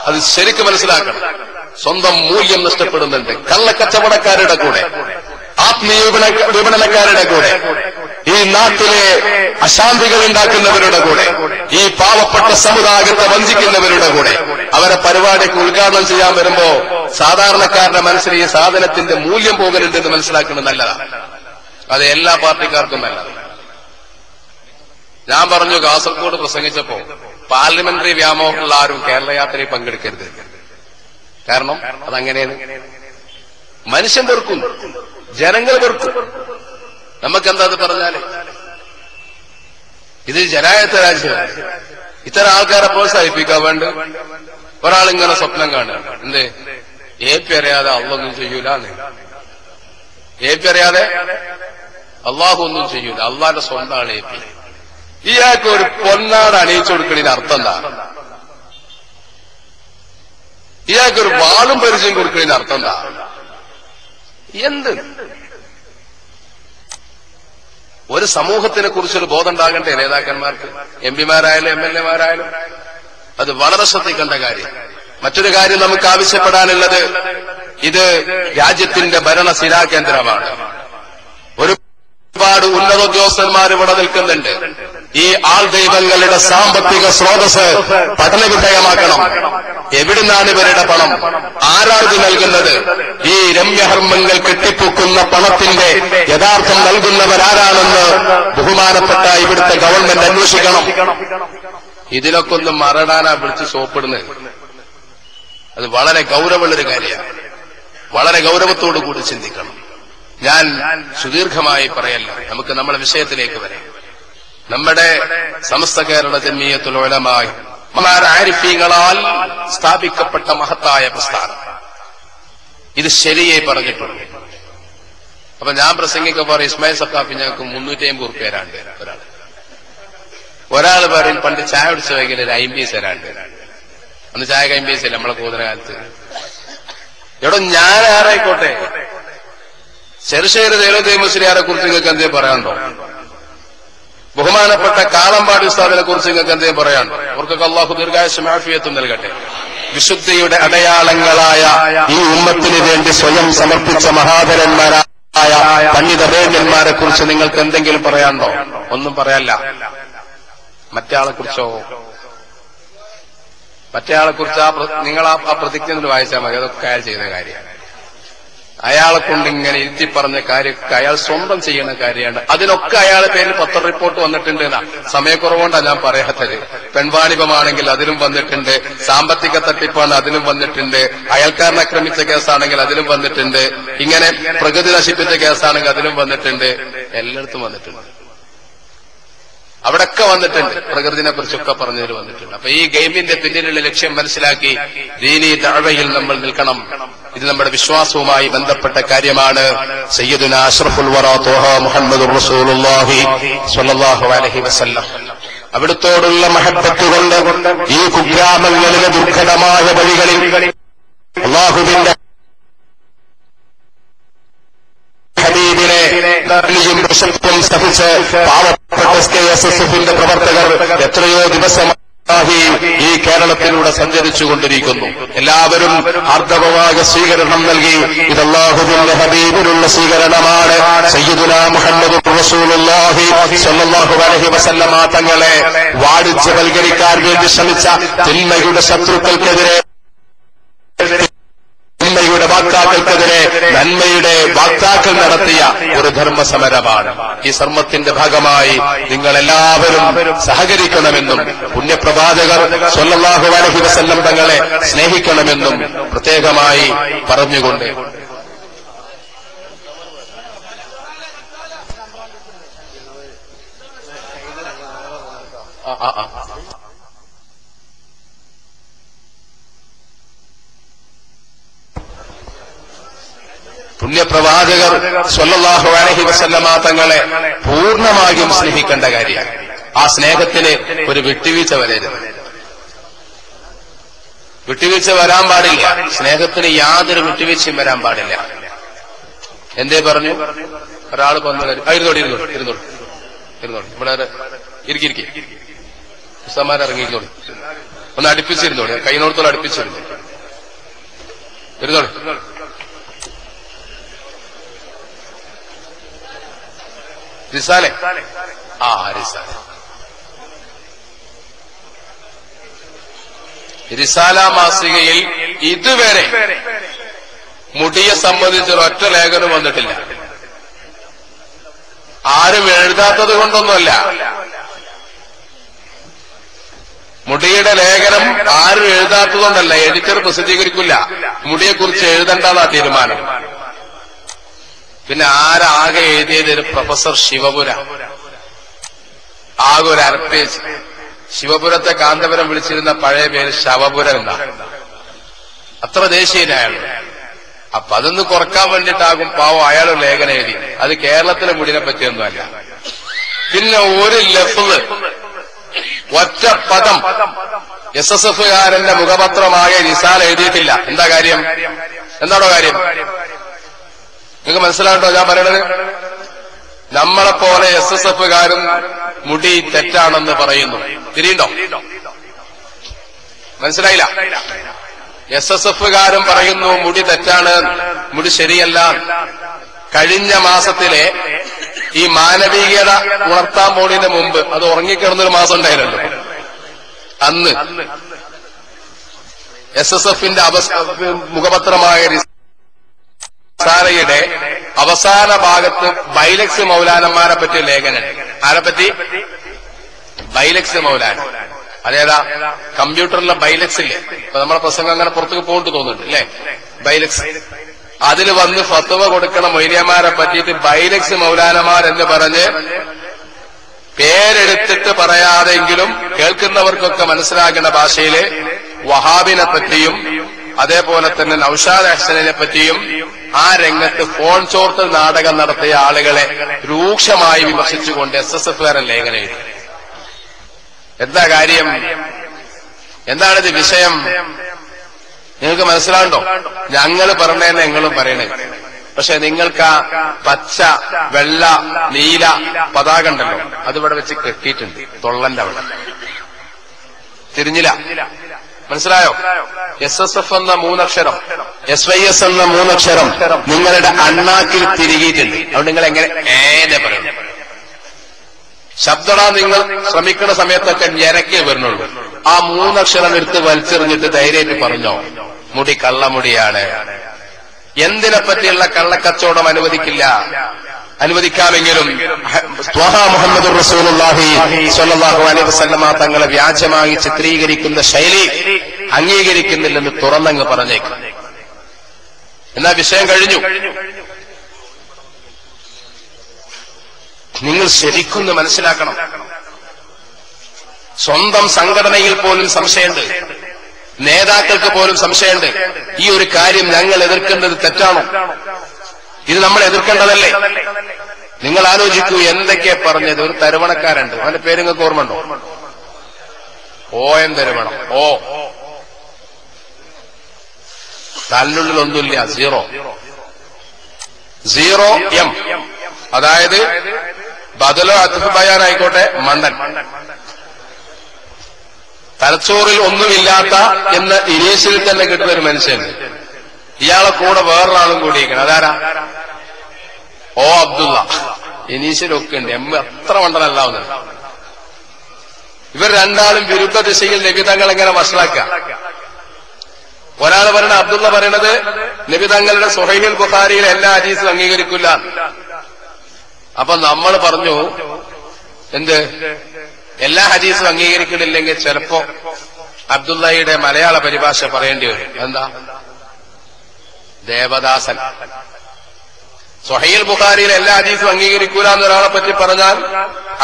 അത് ശരിക്കും മനസ്സിലാക്കണം. സ്വന്തം മൂല്യം നഷ്ടപ്പെടുന്നുണ്ട്. കള്ളക്കച്ചവടക്കാരുടെ കൂടെ, ആത്മീയ വിപണനക്കാരുടെ കൂടെ, ഈ നാട്ടിലെ അശാന്തികൾ ഉണ്ടാക്കുന്നവരുടെ കൂടെ, ഈ പാവപ്പെട്ട സമുദായത്തെ വഞ്ചിക്കുന്നവരുടെ കൂടെ അവരെ പരിപാടിക്ക് ഉദ്ഘാടനം ചെയ്യാൻ വരുമ്പോ സാധാരണക്കാരുടെ മനസ്സിൽ ഈ സാധനത്തിന്റെ മൂല്യം പോകലുണ്ടെന്ന് മനസ്സിലാക്കുന്നത് നല്ലതാണ്. അത് എല്ലാ പാർട്ടിക്കാർക്കും നല്ലതാണ്. ഞാൻ പറഞ്ഞു, കാസർഗോഡ് പ്രസംഗിച്ചപ്പോ പാർലമെന്ററി വ്യാമോഹമുള്ള ആരും കേരള യാത്രയിൽ പങ്കെടുക്കരുത്. കാരണം അതങ്ങനെയാണ്. മനുഷ്യൻ വെറുക്കുന്നു, ജനങ്ങൾ വെറുക്കും. നമുക്കെന്താ അത് പറഞ്ഞാല്? ഇത് ജനായത്ത രാജ്യമാണ്. ഇത്തരം ആൾക്കാരെ പ്രോത്സാഹിപ്പിക്കാൻ വേണ്ട. ഒരാളിങ്ങനെ സ്വപ്നം കാണുകയാണ്, എന്തേ AP അറിയാതെ അള്ളൊന്നും ചെയ്യൂല. AP അറിയാതെ അള്ളാഹു ഒന്നും ചെയ്യൂല. അള്ളാന്റെ സ്വന്തമാണ് AP. ഇയാൾക്ക് ഒരു പൊന്നാട് അണിയിച്ചു കൊടുക്കണതിന് അർത്ഥം എന്താ? ഇയാൾക്കൊരു വാളും പരിചയം കൊടുക്കണതിന് അർത്ഥം എന്താ? എന്ത് ഒരു സമൂഹത്തിനെ കുറിച്ചൊരു ബോധം ഉണ്ടാകണ്ടേ നേതാക്കന്മാർക്ക്, എംപിമാരായാലും MLA-മാരായാലും? അത് വളരെ ശ്രദ്ധിക്കേണ്ട കാര്യം. മറ്റൊരു കാര്യം നമുക്ക് ആവശ്യപ്പെടാനുള്ളത്, ഇത് രാജ്യത്തിന്റെ ഭരണശിലാകേന്ദ്രമാണ്. ഒരുപാട് ഉന്നതോദ്യോഗസ്ഥന്മാർ ഇവിടെ നിൽക്കുന്നുണ്ട്. ഈ ആൾ ദൈവങ്ങളുടെ സാമ്പത്തിക സ്രോതസ് പഠനവിധേയമാക്കണം. എവിടുന്നാണ് ഇവരുടെ പണം? ആരാണ് നൽകുന്നത്? ഈ രമ്യഹർമ്മങ്ങൾ കെട്ടിപ്പൊക്കുന്ന പണത്തിന്റെ യഥാർത്ഥം നൽകുന്നവരാരാണെന്ന് ബഹുമാനപ്പെട്ട ഇവിടുത്തെ ഗവൺമെന്റ് അന്വേഷിക്കണം. ഇതിലൊക്കെ ഒന്ന് മറടാനാ വിളിച്ച് സോപ്പിടുന്നത്. അത് വളരെ ഗൗരവമുള്ളൊരു കാര്യമാണ്. വളരെ ഗൗരവത്തോടു കൂടി ചിന്തിക്കണം. ഞാൻ സുദീർഘമായി പറയല്ല, നമുക്ക് നമ്മുടെ വിഷയത്തിലേക്ക് വരാം. നമ്മുടെ സമസ്ത കേരള ജംഇയ്യത്തുൽ ഉലമാ ആരിഫീങ്ങളാൽ സ്ഥാപിക്കപ്പെട്ട മഹത്തായ പ്രസ്ഥാനം. ഇത് ശരിയായി പറഞ്ഞിട്ടുണ്ട്. അപ്പൊ ഞാൻ പ്രസംഗിക്കുമ്പോൾ ഇസ്മായിൽ സക്കാഫി ഞങ്ങൾക്ക് 350 തരാണ്ട് ഒരാൾ പറയും പണ്ട് ചായ കുടിച്ച വൈകിൽ ഒരു 50 തരാണ്ട്. അന്ന് ചായ 50 നമ്മളെ കൂതന കാലത്ത്. എവിടെ ഞാൻ ആരായിക്കോട്ടെ, ചെറുശ്ശേരി ദേവദേ മുസ്ലിയാരെ കുറിച്ച് നിങ്ങൾക്ക് എന്തേ പറയാനുണ്ടോ? ബഹുമാനപ്പെട്ട കാളമ്പാടി ഉസ്താദിനെ കുറിച്ച് നിങ്ങൾക്ക് എന്തേ പറയാനുണ്ടോ? അവർക്കൊക്കെ അള്ളാഹു ദീർഘായുസ്സും ആഫിയത്തും നൽകട്ടെ. വിശുദ്ധിയുടെ അടയാളങ്ങളായ ഈ ഉമ്മത്തിന് വേണ്ടി സ്വയം സമർപ്പിച്ച മഹാധരന്മാരായ പണ്ഡിതവേദ്യന്മാരെ കുറിച്ച് നിങ്ങൾക്ക് എന്തെങ്കിലും പറയാനുണ്ടോ? ഒന്നും പറയാല്ല. മറ്റയാളെ കുറിച്ചോ? മറ്റയാളെ കുറിച്ച് നിങ്ങൾ ആ പ്രതിജ്ഞ വായിച്ചാൽ മതി. അതൊക്കെ അയാൾ ചെയ്ത കാര്യമാണ്. അയാളെ കൊണ്ട് ഇങ്ങനെ ഇരുത്തി പറഞ്ഞ കാര്യമൊക്കെ അയാൾ സ്വന്തം ചെയ്യുന്ന കാര്യമാണ്. അതിനൊക്കെ അയാളെ പേരിൽ പത്ര റിപ്പോർട്ട് വന്നിട്ടുണ്ട്. സമയക്കുറവുകൊണ്ടാണ് ഞാൻ പറയാത്തത്. പെൺവാണിഭമാണെങ്കിൽ അതിലും വന്നിട്ടുണ്ട്, സാമ്പത്തിക തട്ടിപ്പാണ് അതിലും വന്നിട്ടുണ്ട്, അയൽക്കാരനെ ആക്രമിച്ച കേസാണെങ്കിൽ അതിലും വന്നിട്ടുണ്ട്, ഇങ്ങനെ പ്രകൃതി നശിപ്പിച്ച കേസാണെങ്കിൽ അതിലും വന്നിട്ടുണ്ട്, എല്ലായിടത്തും വന്നിട്ടുണ്ട്. അവിടൊക്കെ വന്നിട്ടുണ്ട്. പ്രകൃതിനെ കുറിച്ചൊക്കെ പറഞ്ഞതിൽ വന്നിട്ടുണ്ട്. അപ്പൊ ഈ ഗെയിമിന്റെ പിന്നിലുള്ള ലക്ഷ്യം മനസ്സിലാക്കി ദീനീ ദഅവയിൽ നമ്മൾ നിൽക്കണം. ഇത് നമ്മുടെ വിശ്വാസവുമായി ബന്ധപ്പെട്ട കാര്യമാണ്. സയ്യിദുനാ അഷ്റഫുൽ വറാ ത്വഹ മുഹമ്മദുർ റസൂലുള്ളാഹി സ്വല്ലല്ലാഹു അലൈഹി വസല്ലം അവിടുത്തോടുള്ള മഹബ്ബത്ത് കൊണ്ട് ഈ കുഗ്രാമങ്ങളിലെ ദുർഘടമായ വഴികളിൽ അല്ലാഹുവിന്റെ ഹബീബിനെ പ്രശസ്തം സഹിച്ച് പാവപ്പെട്ട SKSSF-ന്റെ പ്രവർത്തകർ എത്രയോ ദിവസമായി ഈ കേരളത്തിലൂടെ സഞ്ചരിച്ചുകൊണ്ടിരിക്കുന്നു. എല്ലാവരും ആർദ്രവമായ സ്വീകരണം നൽകി. ഇത് അല്ലാഹുവിന്റെ ഹബീബിനുള്ള സ്വീകരണമാണ്. സയ്യിദുനാ മുഹമ്മദുർ റസൂലുള്ളാഹി സ്വല്ലല്ലാഹു അലൈഹി വസല്ലമ തങ്ങളെ വാണിജ്യവൽക്കരിക്കാൻ വേണ്ടി ശ്രമിച്ച തിന്മയുടെ ശത്രുക്കൾക്കെതിരെ, തിന്മയുടെ വാക്താക്കൾക്കെതിരെ നന്മയുടെ വാക്താക്കൾ നടത്തിയ ഒരു ധർമ്മസമരമാണ്. ഈ സർമ്മത്തിന്റെ ഭാഗമായി നിങ്ങളെല്ലാവരും സഹകരിക്കണമെന്നും പുണ്യപ്രവാചകർ സ്വല്ലല്ലാഹു അലൈഹി വസല്ലം തങ്ങളെ സ്നേഹിക്കണമെന്നും പ്രത്യേകമായി പറഞ്ഞുകൊണ്ട് പുണ്യപ്രവാചകർ സ്വല്ലല്ലാഹു അലൈഹി വസല്ലമ തങ്ങളെ പൂർണ്ണമായും സ്നേഹിക്കേണ്ട കാര്യമാണ്. ആ സ്നേഹത്തിന് ഒരു വിട്ടുവീഴ്ച വരരുത്. വിട്ടുവീഴ്ച വരാൻ പാടില്ല. സ്നേഹത്തിന് യാതൊരു വിട്ടുവീഴ്ചയും വരാൻ പാടില്ല. എന്തേ പറഞ്ഞു? ഒരാൾ ഇരുന്നോടി ഇവിടെ ഇരിക്കി ഉസ്താമാരിറങ്ങിയിരുന്നോളി, ഒന്ന് അടുപ്പിച്ചിരുന്നോളി, കൈനോടത്തോളം അടുപ്പിച്ചിരുന്നു. ഇരുന്നോളി. റിസാലെ റിസാല മാസികയിൽ ഇതുവരെ മുടിയെ സംബന്ധിച്ചൊരൊറ്റ ലേഖനം വന്നിട്ടില്ല. ആരും എഴുതാത്തത് കൊണ്ടൊന്നുമല്ല. മുടിയുടെ ലേഖനം ആരും എഴുതാത്തതുകൊണ്ടല്ല, എഡിറ്റർ പ്രസിദ്ധീകരിക്കില്ല. മുടിയെക്കുറിച്ച് എഴുതേണ്ടതാ തീരുമാനം. പിന്നെ ആരാകെ എഴുതിയത്? പ്രൊഫസർ ശിവപുര. ആകെ ഒരു അരപ്പേജ്. ശിവപുരത്തെ കാന്തപുരം വിളിച്ചിരുന്ന പഴയ പേര് ശവപുരം എന്നാണ്. അത്ര ദേശീയനായാണ്. അപ്പൊ അതൊന്ന് കുറക്കാൻ വേണ്ടിയിട്ടാകും പാവം അയാൾ ലേഖനം എഴുതി. അത് കേരളത്തിലെ മുടിനെ പറ്റിയൊന്നുമല്ല. പിന്നെ ഒരു ലഫ്ള്, ഒറ്റ പദം SSF-കാരന്റെ മുഖപത്രമായ റിസാല എഴുതിയിട്ടില്ല. എന്താ കാര്യം? എന്താണോ കാര്യം? നിങ്ങൾക്ക് മനസ്സിലാകട്ടോ ഞാൻ പറയണത്? നമ്മളെപ്പോലെ SSFകാരും മുടി തെറ്റാണെന്ന് പറയുന്നു. തിരിയുണ്ടോ? മനസ്സിലായില്ല? SSFകാരും പറയുന്നു മുടി തെറ്റാണ്, മുടി ശരിയല്ല. കഴിഞ്ഞ മാസത്തിലെ ഈ മാനവികത ഉണർത്താൻ പോണതിന് മുമ്പ്, അത് ഉറങ്ങിക്കിടന്നൊരു മാസം ഉണ്ടായിരുന്നല്ലോ, അന്ന് SSFന്റെ മുഖപത്രമായ റിസാലയുടെ അവസാന ഭാഗത്ത് ബൈലക്സ് മൗലാനന്മാരെ പറ്റിയ ലേഖനം. ആരെപ്പറ്റി? ബൈലക്സ് മൗലാന. അതേതാ? കമ്പ്യൂട്ടറിലെ ബൈലക്സ് ഇല്ലേ? ഇപ്പൊ നമ്മളെ പ്രസംഗം അങ്ങനെ പുറത്തേക്ക് പോയിട്ട് തോന്നുന്നുണ്ട് അല്ലേ? ബൈലക്സ്. അതിൽ വന്ന് ഫത്വ കൊടുക്കണ മൊയ്ലിയന്മാരെ പറ്റിയിട്ട് ബൈലക്സ് മൗലാനമാർ എന്ന് പറഞ്ഞ് പേരെടുത്തിട്ട് പറയാതെങ്കിലും കേൾക്കുന്നവർക്കൊക്കെ മനസ്സിലാകുന്ന ഭാഷയില് വഹാബിനെ പറ്റിയും അതേപോലെ തന്നെ നൌഷാദ് അഹ്സനിനെ പറ്റിയും ആ രംഗത്ത് ഫോൺ ചോർത്തൽ നാടകം നടത്തിയ ആളുകളെ രൂക്ഷമായി വിമർശിച്ചുകൊണ്ട് SSFകാരൻ ലേഖനം എഴുതി. എന്താ കാര്യം? എന്താണിത് വിഷയം? നിങ്ങൾക്ക് മനസ്സിലാണ്ടോ? ഞങ്ങൾ പറഞ്ഞതന്നെ നിങ്ങളും പറയണേ. പക്ഷെ നിങ്ങൾക്ക് ആ പച്ച, വെള്ള, നീല പതാക ഉണ്ടല്ലോ, അതിവിടെ വെച്ച് കെട്ടിയിട്ടുണ്ട് തൊള്ളന്റെ അവിടെ. തിരിഞ്ഞില്ല. മനസ്സിലായോ? SSF എന്ന 3 അക്ഷരം, SYS എന്ന 3 അക്ഷരം നിങ്ങളുടെ അണ്ണാക്കിൽ തിരികിയിട്ടുണ്ട്. അതുകൊണ്ട് നിങ്ങൾ എങ്ങനെ ഏനെ പറയണം? ശബ്ദടാ നിങ്ങൾ ശ്രമിക്കുന്ന സമയത്തൊക്കെ ഞരക്കേ വരുന്നുള്ളൂ. ആ 3 അക്ഷരം എടുത്ത് വലിച്ചെറിഞ്ഞിട്ട് ധൈര്യമായിട്ട് പറഞ്ഞോ, മുടി കള്ളമുടിയാണ്. എന്തിനെ പറ്റിയുള്ള കള്ളക്കച്ചവടം അനുവദിക്കാമെങ്കിലും ത്വഹ മുഹമ്മദുർ റസൂലുള്ളാഹി സ്വല്ലല്ലാഹു അലൈഹി വസല്ലമ തങ്ങളെ വ്യാജമായി ചിത്രീകരിക്കുന്ന ശൈലി അംഗീകരിക്കുന്നില്ലെന്ന് തുറന്നങ്ങ് പറഞ്ഞേക്കും. എന്നാ വിഷയം കഴിഞ്ഞു. നിങ്ങൾ ശരിക്കൊന്ന് മനസ്സിലാക്കണം. സ്വന്തം സംഘടനയിൽ പോലും സംശയമുണ്ട്, നേതാക്കൾക്ക് പോലും സംശയമുണ്ട്. ഈ ഒരു കാര്യം ഞങ്ങൾ എതിർക്കേണ്ടത് തെറ്റാണോ? ഇത് നമ്മൾ എതിർക്കേണ്ടതല്ലേ? നിങ്ങൾ ആലോചിക്കൂ, എന്തൊക്കെയാ പറഞ്ഞത്. ഒരു തരുവണക്കാരുണ്ട്, അവന്റെ പേര് നിങ്ങൾക്ക് ഓർമ്മയുണ്ടോ? OM തരുവണം. തല്ലുള്ളിൽ ഒന്നുമില്ല, 0 M. അതായത് ബദലോ അത്ഫ് ബയാനായിക്കോട്ടെ, മണ്ടൻ. തലച്ചോറിൽ ഒന്നുമില്ലാത്ത എന്ന് ഇനീഷ്യൽ തന്നെ കിട്ടുന്ന ഒരു മനുഷ്യൻ. ഇയാളെ കൂടെ വേറൊരാളും കൂടിയിരിക്കണം. അതാരാ? അബ്ദുള്ള. ഇനീഷ്യലൊക്കെ ഉണ്ട്. അത്ര മണ്ടനല്ലാവുന്നത്. ഇവർ രണ്ടാളും വിരുദ്ധ ദിശയിൽ നബിതങ്ങൾ എങ്ങനെ വഷളാക്കുക? ഒരാൾ പറയണ, അബ്ദുള്ള പറയണത് നബി തങ്ങളുടെ സ്വഹീഹുൽ ബുഖാരിയിലെ എല്ലാ ഹദീസും അംഗീകരിക്കില്ല. അപ്പൊ നമ്മൾ പറഞ്ഞു, എന്ത്? എല്ലാ ഹദീസും അംഗീകരിക്കണില്ലെങ്കിൽ ചിലപ്പോ അബ്ദുള്ളയുടെ മലയാള പരിഭാഷ പറയേണ്ടി വരും. എന്താ? ദേവദാസൻ. സ്വഹീഹുൽ ബുഖാരിയിലെ എല്ലാ ഹദീസും അംഗീകരിക്കൂല എന്നൊരാളെ പറ്റി പറഞ്ഞാൽ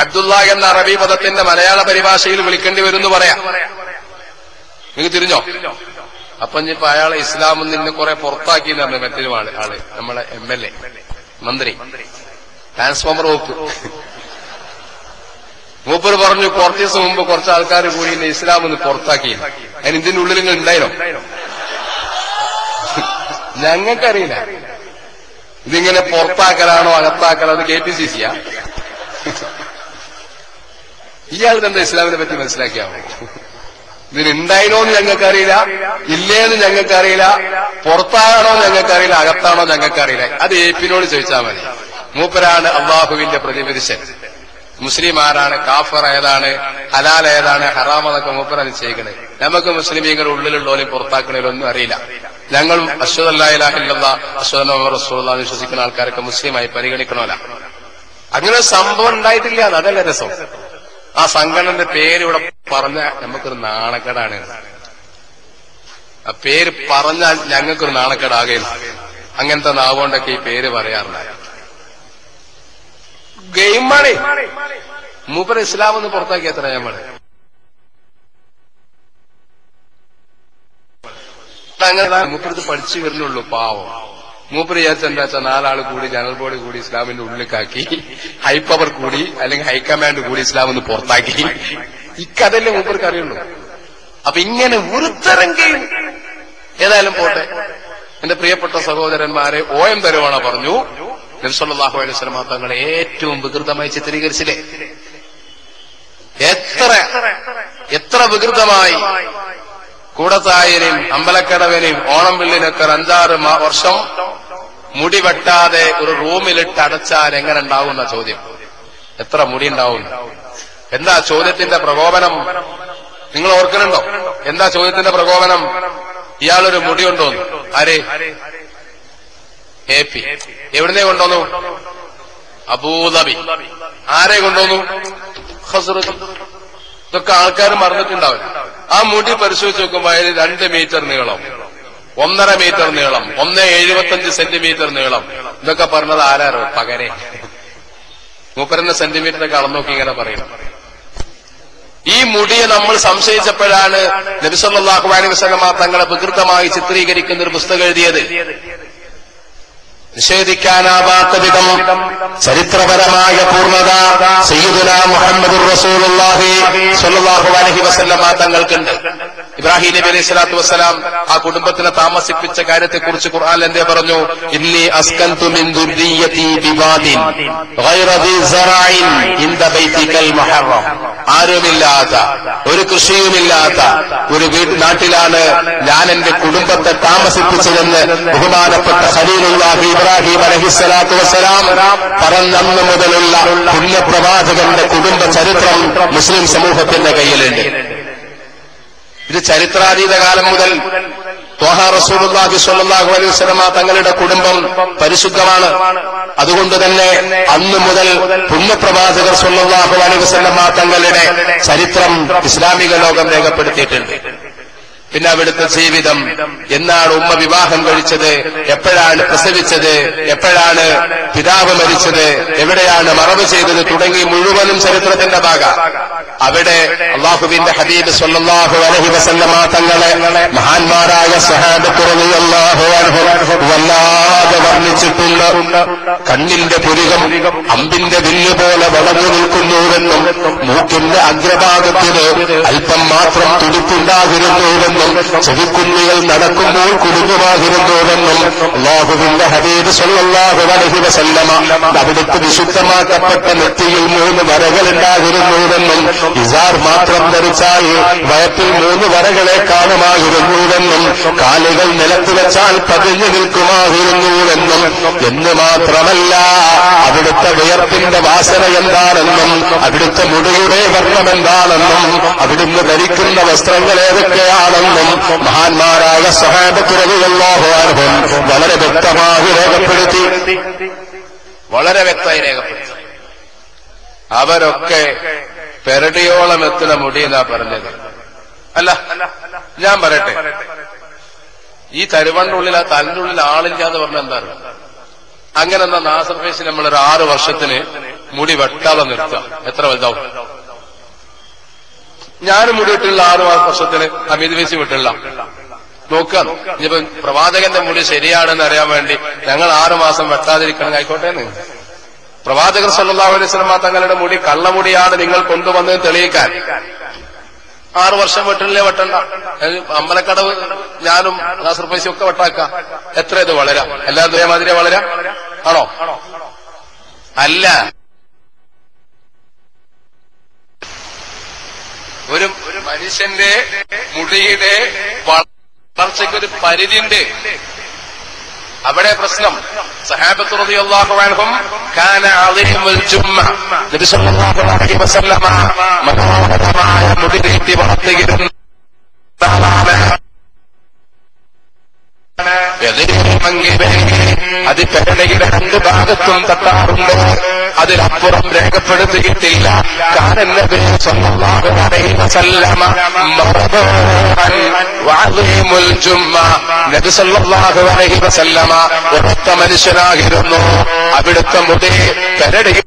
അബ്ദുള്ള എന്ന അറബി പദത്തിന്റെ മലയാള പരിഭാഷയിൽ വിളിക്കേണ്ടി വരും എന്ന് പറയാം. നിങ്ങൾക്ക് തിരിഞ്ഞോ? അപ്പൊ ഇനിയിപ്പോ അയാളെ ഇസ്ലാമിൽ നിന്ന് കുറെ പുറത്താക്കി എന്ന് പറഞ്ഞു മറ്റൊരു ആള്, നമ്മളെ MLA, മന്ത്രി, ട്രാൻസ്ഫോമർ വകുപ്പ്. മൂപ്പർ പറഞ്ഞു കുറച്ച് ദിവസം മുമ്പ് കുറച്ച് ആൾക്കാർ കൂടി ഇസ്ലാമിൽ നിന്ന് പുറത്താക്കി. അതിന് ഇതിന്റെ ഉള്ളിൽ നിങ്ങൾ ഉണ്ടായിരോ? ഞങ്ങൾക്കറിയില്ല ഇതിങ്ങനെ പുറത്താക്കലാണോ അകത്താക്കലോ. അത് KPCCയാ? ഇയാൾക്കെന്താ ഇസ്ലാമിനെ പറ്റി മനസ്സിലാക്കിയാവോ? ഇതിനുണ്ടായിനോന്ന് ഞങ്ങൾക്കറിയില്ല, ഇല്ലേന്ന് ഞങ്ങൾക്കറിയില്ല, പുറത്താകണോ ഞങ്ങൾക്കറിയില്ല, അകത്താണോ ഞങ്ങൾക്കറിയില്ല. അത് AP-നോട് ചോദിച്ചാൽ മതി. മൂപ്പരാണ് അള്ളാഹുവിന്റെ പ്രതിപുരുഷൻ. മുസ്ലിം ആരാണ്, കാഫർ ഏതാണ്, ഹലാൽ ഏതാണ്, ഹറാം എന്നൊക്കെ മൂപ്പരാണ് ചെയ്യണേ. നമുക്ക് മുസ്ലിമീങ്ങൾ ഉള്ളിലുള്ളവരെയും പുറത്താക്കണേലൊന്നും അറിയില്ല. ഞങ്ങൾ അശ്ഹദു അല്ലാ ഇലാഹ ഇല്ലല്ലാഹ് അശ്ഹദു അന്ന മുഹമ്മദൻ റസൂലുള്ളാഹ് വിശ്വസിക്കുന്ന ആൾക്കാരൊക്കെ മുസ്ലിമായി പരിഗണിക്കണമല്ല. അങ്ങനെ സംഭവം ഉണ്ടായിട്ടില്ല. അതല്ല രസം. ആ സംഘടനയുടെ പേര് ഇവിടെ പറഞ്ഞ നമുക്കൊരു നാണക്കേടാണ്. ആ പേര് പറഞ്ഞാൽ ഞങ്ങൾക്കൊരു നാണക്കേടാകുകയില്ല. അങ്ങനത്തെ നാവുകൊണ്ടൊക്കെ ഈ പേര് പറയാറുണ്ടായി. ഗെയിമാണ്. മൂപ്പർ ഇസ്ലാം ഒന്ന് പുറത്താക്കി എത്ര ഞമ്മള് അങ്ങനെ മൂപ്പരത് പഠിച്ചു വരുന്നുള്ളൂ. പാവം മൂപ്പര് വിചാരിച്ചെന്താ വെച്ചാൽ 4 ആൾ കൂടി ജനറൽ ബോഡി കൂടി ഇസ്ലാമിന്റെ ഉള്ളിലേക്കാക്കി, ഹൈ പവർ കൂടി അല്ലെങ്കിൽ ഹൈക്കമാൻഡ് കൂടി ഇസ്ലാം ഒന്ന് പുറത്താക്കി. ഇക്കതല്ലേ മൂപ്പർക്ക് അറിയുള്ളൂ. അപ്പൊ ഇങ്ങനെ ഒരു തരം ഗെയിം. ഏതായാലും പോട്ടെ. എന്റെ പ്രിയപ്പെട്ട സഹോദരന്മാരെ, OM തരുവാണ പറഞ്ഞു, നബി സല്ലല്ലാഹു അലൈഹി വസല്ലം തങ്ങളെ ഏറ്റവും വികൃതമായി ചിത്രീകരിച്ചില്ലേ? എത്ര വികൃതമായി കൂടത്തായനെയും അമ്പലക്കടവനെയും ഓണംവിള്ളിനൊക്കെ 5-6 വർഷം മുടി വെട്ടാതെ ഒരു റൂമിലിട്ട് അടച്ചാൽ എങ്ങനെ ഉണ്ടാവുന്ന ചോദ്യം. എത്ര മുടി ഉണ്ടാവും? എന്താ ചോദ്യത്തിന്റെ പ്രകോപനം? നിങ്ങൾ ഓർക്കുന്നുണ്ടോ? എന്താ ചോദ്യത്തിന്റെ പ്രകോപനം? ഇയാളൊരു മുടി കൊണ്ടുവന്നു. ആരെ? AP. എവിടുന്നേ കൊണ്ടുവന്നു? അബൂദാബി. ആരെ കൊണ്ടുവന്നു? ഖസ്റജ്. ഇതൊക്കെ ആൾക്കാർ മറന്നിട്ടുണ്ടാവില്ല. ആ മുടി പരിശോധിച്ച് നോക്കുമ്പോൾ അതിൽ 2 മീറ്റർ നീളം, 1.5 മീറ്റർ നീളം, 1.75 സെന്റിമീറ്റർ നീളം. ഇതൊക്കെ പറഞ്ഞത് ആരാരോ? പകരെ. 30 സെന്റിമീറ്ററൊക്കെ അളന്നു നോക്കി ഇങ്ങനെ പറയണം. ഈ മുടിയെ നമ്മൾ സംശയിച്ചപ്പോഴാണ് നബി സല്ലല്ലാഹു അലൈഹി വസല്ലം തങ്ങളെ വികൃതമായി ചിത്രീകരിക്കുന്ന ഒരു പുസ്തകം എഴുതിയത്. നിഷേധിക്കാനാവാത്ത വിധം ചരിത്രപരമായ പൂർണ്ണത സയ്യിദുനാ മുഹമ്മദുർ റസൂലുള്ളാഹി സ്വല്ലല്ലാഹു അലൈഹി വസല്ലം തങ്ങൾക്കുണ്ട്. ഇബ്രാഹിം നബി അലൈഹി സ്വലാത്തു വസ്സലാം ആ കുടുംബത്തിനെ താമസിപ്പിച്ച കാര്യത്തെക്കുറിച്ച് ഖുർആനിൽ എന്തേ പറഞ്ഞു? ഇന്നി അസ്കൻതു മിൻ ദുർരിയ്യതി ബിവാദിൻ ഗൈറ ദി സറഇൻ ഇൻദ ബൈതികൽ മുഹറം. ആരുമില്ലാത്ത, ഒരു കൃഷിയുമില്ലാത്ത ഒരു നാട്ടിലാണ് ഞാൻ എന്റെ കുടുംബത്തെ താമസിപ്പിച്ചതെന്ന് ബഹുമാനപ്പെട്ട ഖലീലുള്ളാഹി ഇബ്രാഹിം അലൈഹിസ്സലാത്തു വസ്സലാം പറഞ്ഞന്ന് മുതലുള്ള പുണ്യപ്രവാചകന്റെ കുടുംബ ചരിത്രം മുസ്ലിം സമൂഹത്തിന്റെ കയ്യിലുണ്ട്. ഇത് ചരിത്രാതീത കാലം മുതൽ ത്വാഹ റസൂലുള്ളാഹി സ്വല്ലല്ലാഹു അലൈഹി വസല്ലം തങ്ങളുടെ കുടുംബം പരിശുദ്ധമാണ്. അതുകൊണ്ട് തന്നെ അന്ന് മുതൽ പുണ്യപ്രവാചകർ സ്വല്ലല്ലാഹു അലൈഹി വസല്ലം തങ്ങളുടെ ചരിത്രം ഇസ്ലാമിക ലോകം രേഖപ്പെടുത്തിയിട്ടുണ്ട്. പിന്നെ അവിടുത്തെ ജീവിതം, എന്നാണ് ഉമ്മ വിവാഹം കഴിച്ചത്, എപ്പോഴാണ് പ്രസവിച്ചത്, എപ്പോഴാണ് പിതാവ് മരിച്ചത്, എവിടെയാണ് മറവ് ചെയ്തത് തുടങ്ങി മുഴുവനും ചരിത്രത്തിന്റെ ഭാഗം. അവിടെ അല്ലാഹുവിന്റെ ഹബീബ് സ്വല്ലല്ലാഹു അലൈഹി വസല്ലം തങ്ങളെ മഹാന്മാരായ സ്വഹാബത്ത് റളിയല്ലാഹു അൻഹും വല്ലാതെ വർണ്ണിച്ചിട്ടുണ്ട്. കണ്ണിന്റെ പുരികം അമ്പിന്റെ വില്ല് പോലെ വളർന്നു നിൽക്കുന്നുവെന്നും മൂക്കിന്റെ അഗ്രഭാഗത്തിന് അല്പം മാത്രം തുടിപ്പുണ്ടാകിരുന്നുവെന്നും ചെവിക്കുന്നികൾ നടക്കുമ്പോൾ കുടുങ്ങുമാകിരുന്നുവെന്നും അല്ലാഹുവിന്റെ ഹബീബ് സ്വല്ലല്ലാഹു അലൈഹി വസല്ലം അവിടുത്തെ വിശുദ്ധമാക്കപ്പെട്ട നെറ്റിയിൽ 3 വരകൾ ഉണ്ടാകിരുന്നുവെന്നും ഇസാർ മാത്രം ധരിച്ചാൽ വയറ്റിൽ 3 വരകളെ കാണുമായിരുന്നുവെന്നും കാലുകൾ നിലത്ത് വെച്ചാൽ പതിഞ്ഞു നിൽക്കുമായിരുന്നുവെന്നും എന്ന് മാത്രമല്ല അവിടുത്തെ വിയർപ്പിന്റെ വാസന എന്താണെന്നും അവിടുത്തെ മുടിയുടെ വർണ്ണം എന്താണെന്നും അവിടുന്ന് ധരിക്കുന്ന വസ്ത്രങ്ങൾ ഏതൊക്കെയാണെന്നും മഹാന്മാരായ സ്വഹാബത്ത് റളിയല്ലാഹു അൻഹും വളരെ വ്യക്തമായി രേഖപ്പെടുത്തി. വളരെ വ്യക്തമായി രേഖപ്പെടുത്തി. അവരൊക്കെ പെരടിയോളം എത്തുന്ന മുടി എന്നാ പറഞ്ഞത്. അല്ല, ഞാൻ പറയട്ടെ, ഈ തരുവണ്ണുള്ളിൽ ആ തലിനുള്ളിൽ ആളില്ല എന്ന് പറഞ്ഞാൽ എന്താണ്? അങ്ങനെ എന്നാ നാസർ ഫേസ് നമ്മളൊരു 6 വർഷത്തിന് മുടി വെട്ടാതെ നിർത്തുക. എത്ര വലുതാവും? ഞാനും മുടി വിട്ടുള്ള 6 വർഷത്തിന് അമിത് ഫേസ് വിട്ടുള്ള നോക്കുക. ഇനിയിപ്പോ പ്രവാചകന്റെ മുടി ശരിയാണെന്ന് അറിയാൻ വേണ്ടി ഞങ്ങൾ 6 മാസം വെട്ടാതിരിക്കണം ആയിക്കോട്ടെ. പ്രവാചകർ സല്ലല്ലാഹു അലൈഹി വസല്ലം തങ്ങളുടെ മുടി കള്ളമുടിയാണ് നിങ്ങൾ കൊണ്ടുവന്നത് തെളിയിക്കാൻ 6 വർഷം വെട്ടില്ലേ? വെട്ടണ്ട. അമ്പലക്കടവ് ഞാനും നാസർ ഫൈസിയും ഒക്കെ വെട്ടാക്കാം. എത്ര ഇത് വളരാം? എല്ലാം ഇതേമാതിരി വളരാം? ആണോ? അല്ല. ഒരു മനുഷ്യന്റെ മുടിയുടെ വളർച്ചയ്ക്കൊരു പരിധിയുണ്ട്. അവിടെ പ്രശ്നം. സഹാബത്ത് റളിയല്ലാഹു അൻഹും കാന അളീമുൽ ജുമ്മ നബി സല്ലല്ലാഹു അലൈഹി വസല്ലം മനോഹരമായ മുടി നീട്ടി വളർത്തിയിരുന്നു. അത് പെരടയുടെ 2 ഭാഗത്തും തട്ടാറുണ്ട്. അതിലപ്പുറം രേഖപ്പെടുത്തിയിട്ടില്ല. കാനൻ നബി സല്ലല്ലാഹു അലൈഹി വസല്ലം വഅളീമുൽ ജുമ്മ നബി സല്ലല്ലാഹു അലൈഹി വസല്ലം ഒരൊറ്റ മനുഷ്യനായിരുന്നു. അവിടുത്തെ മുടി പെരടയിൽ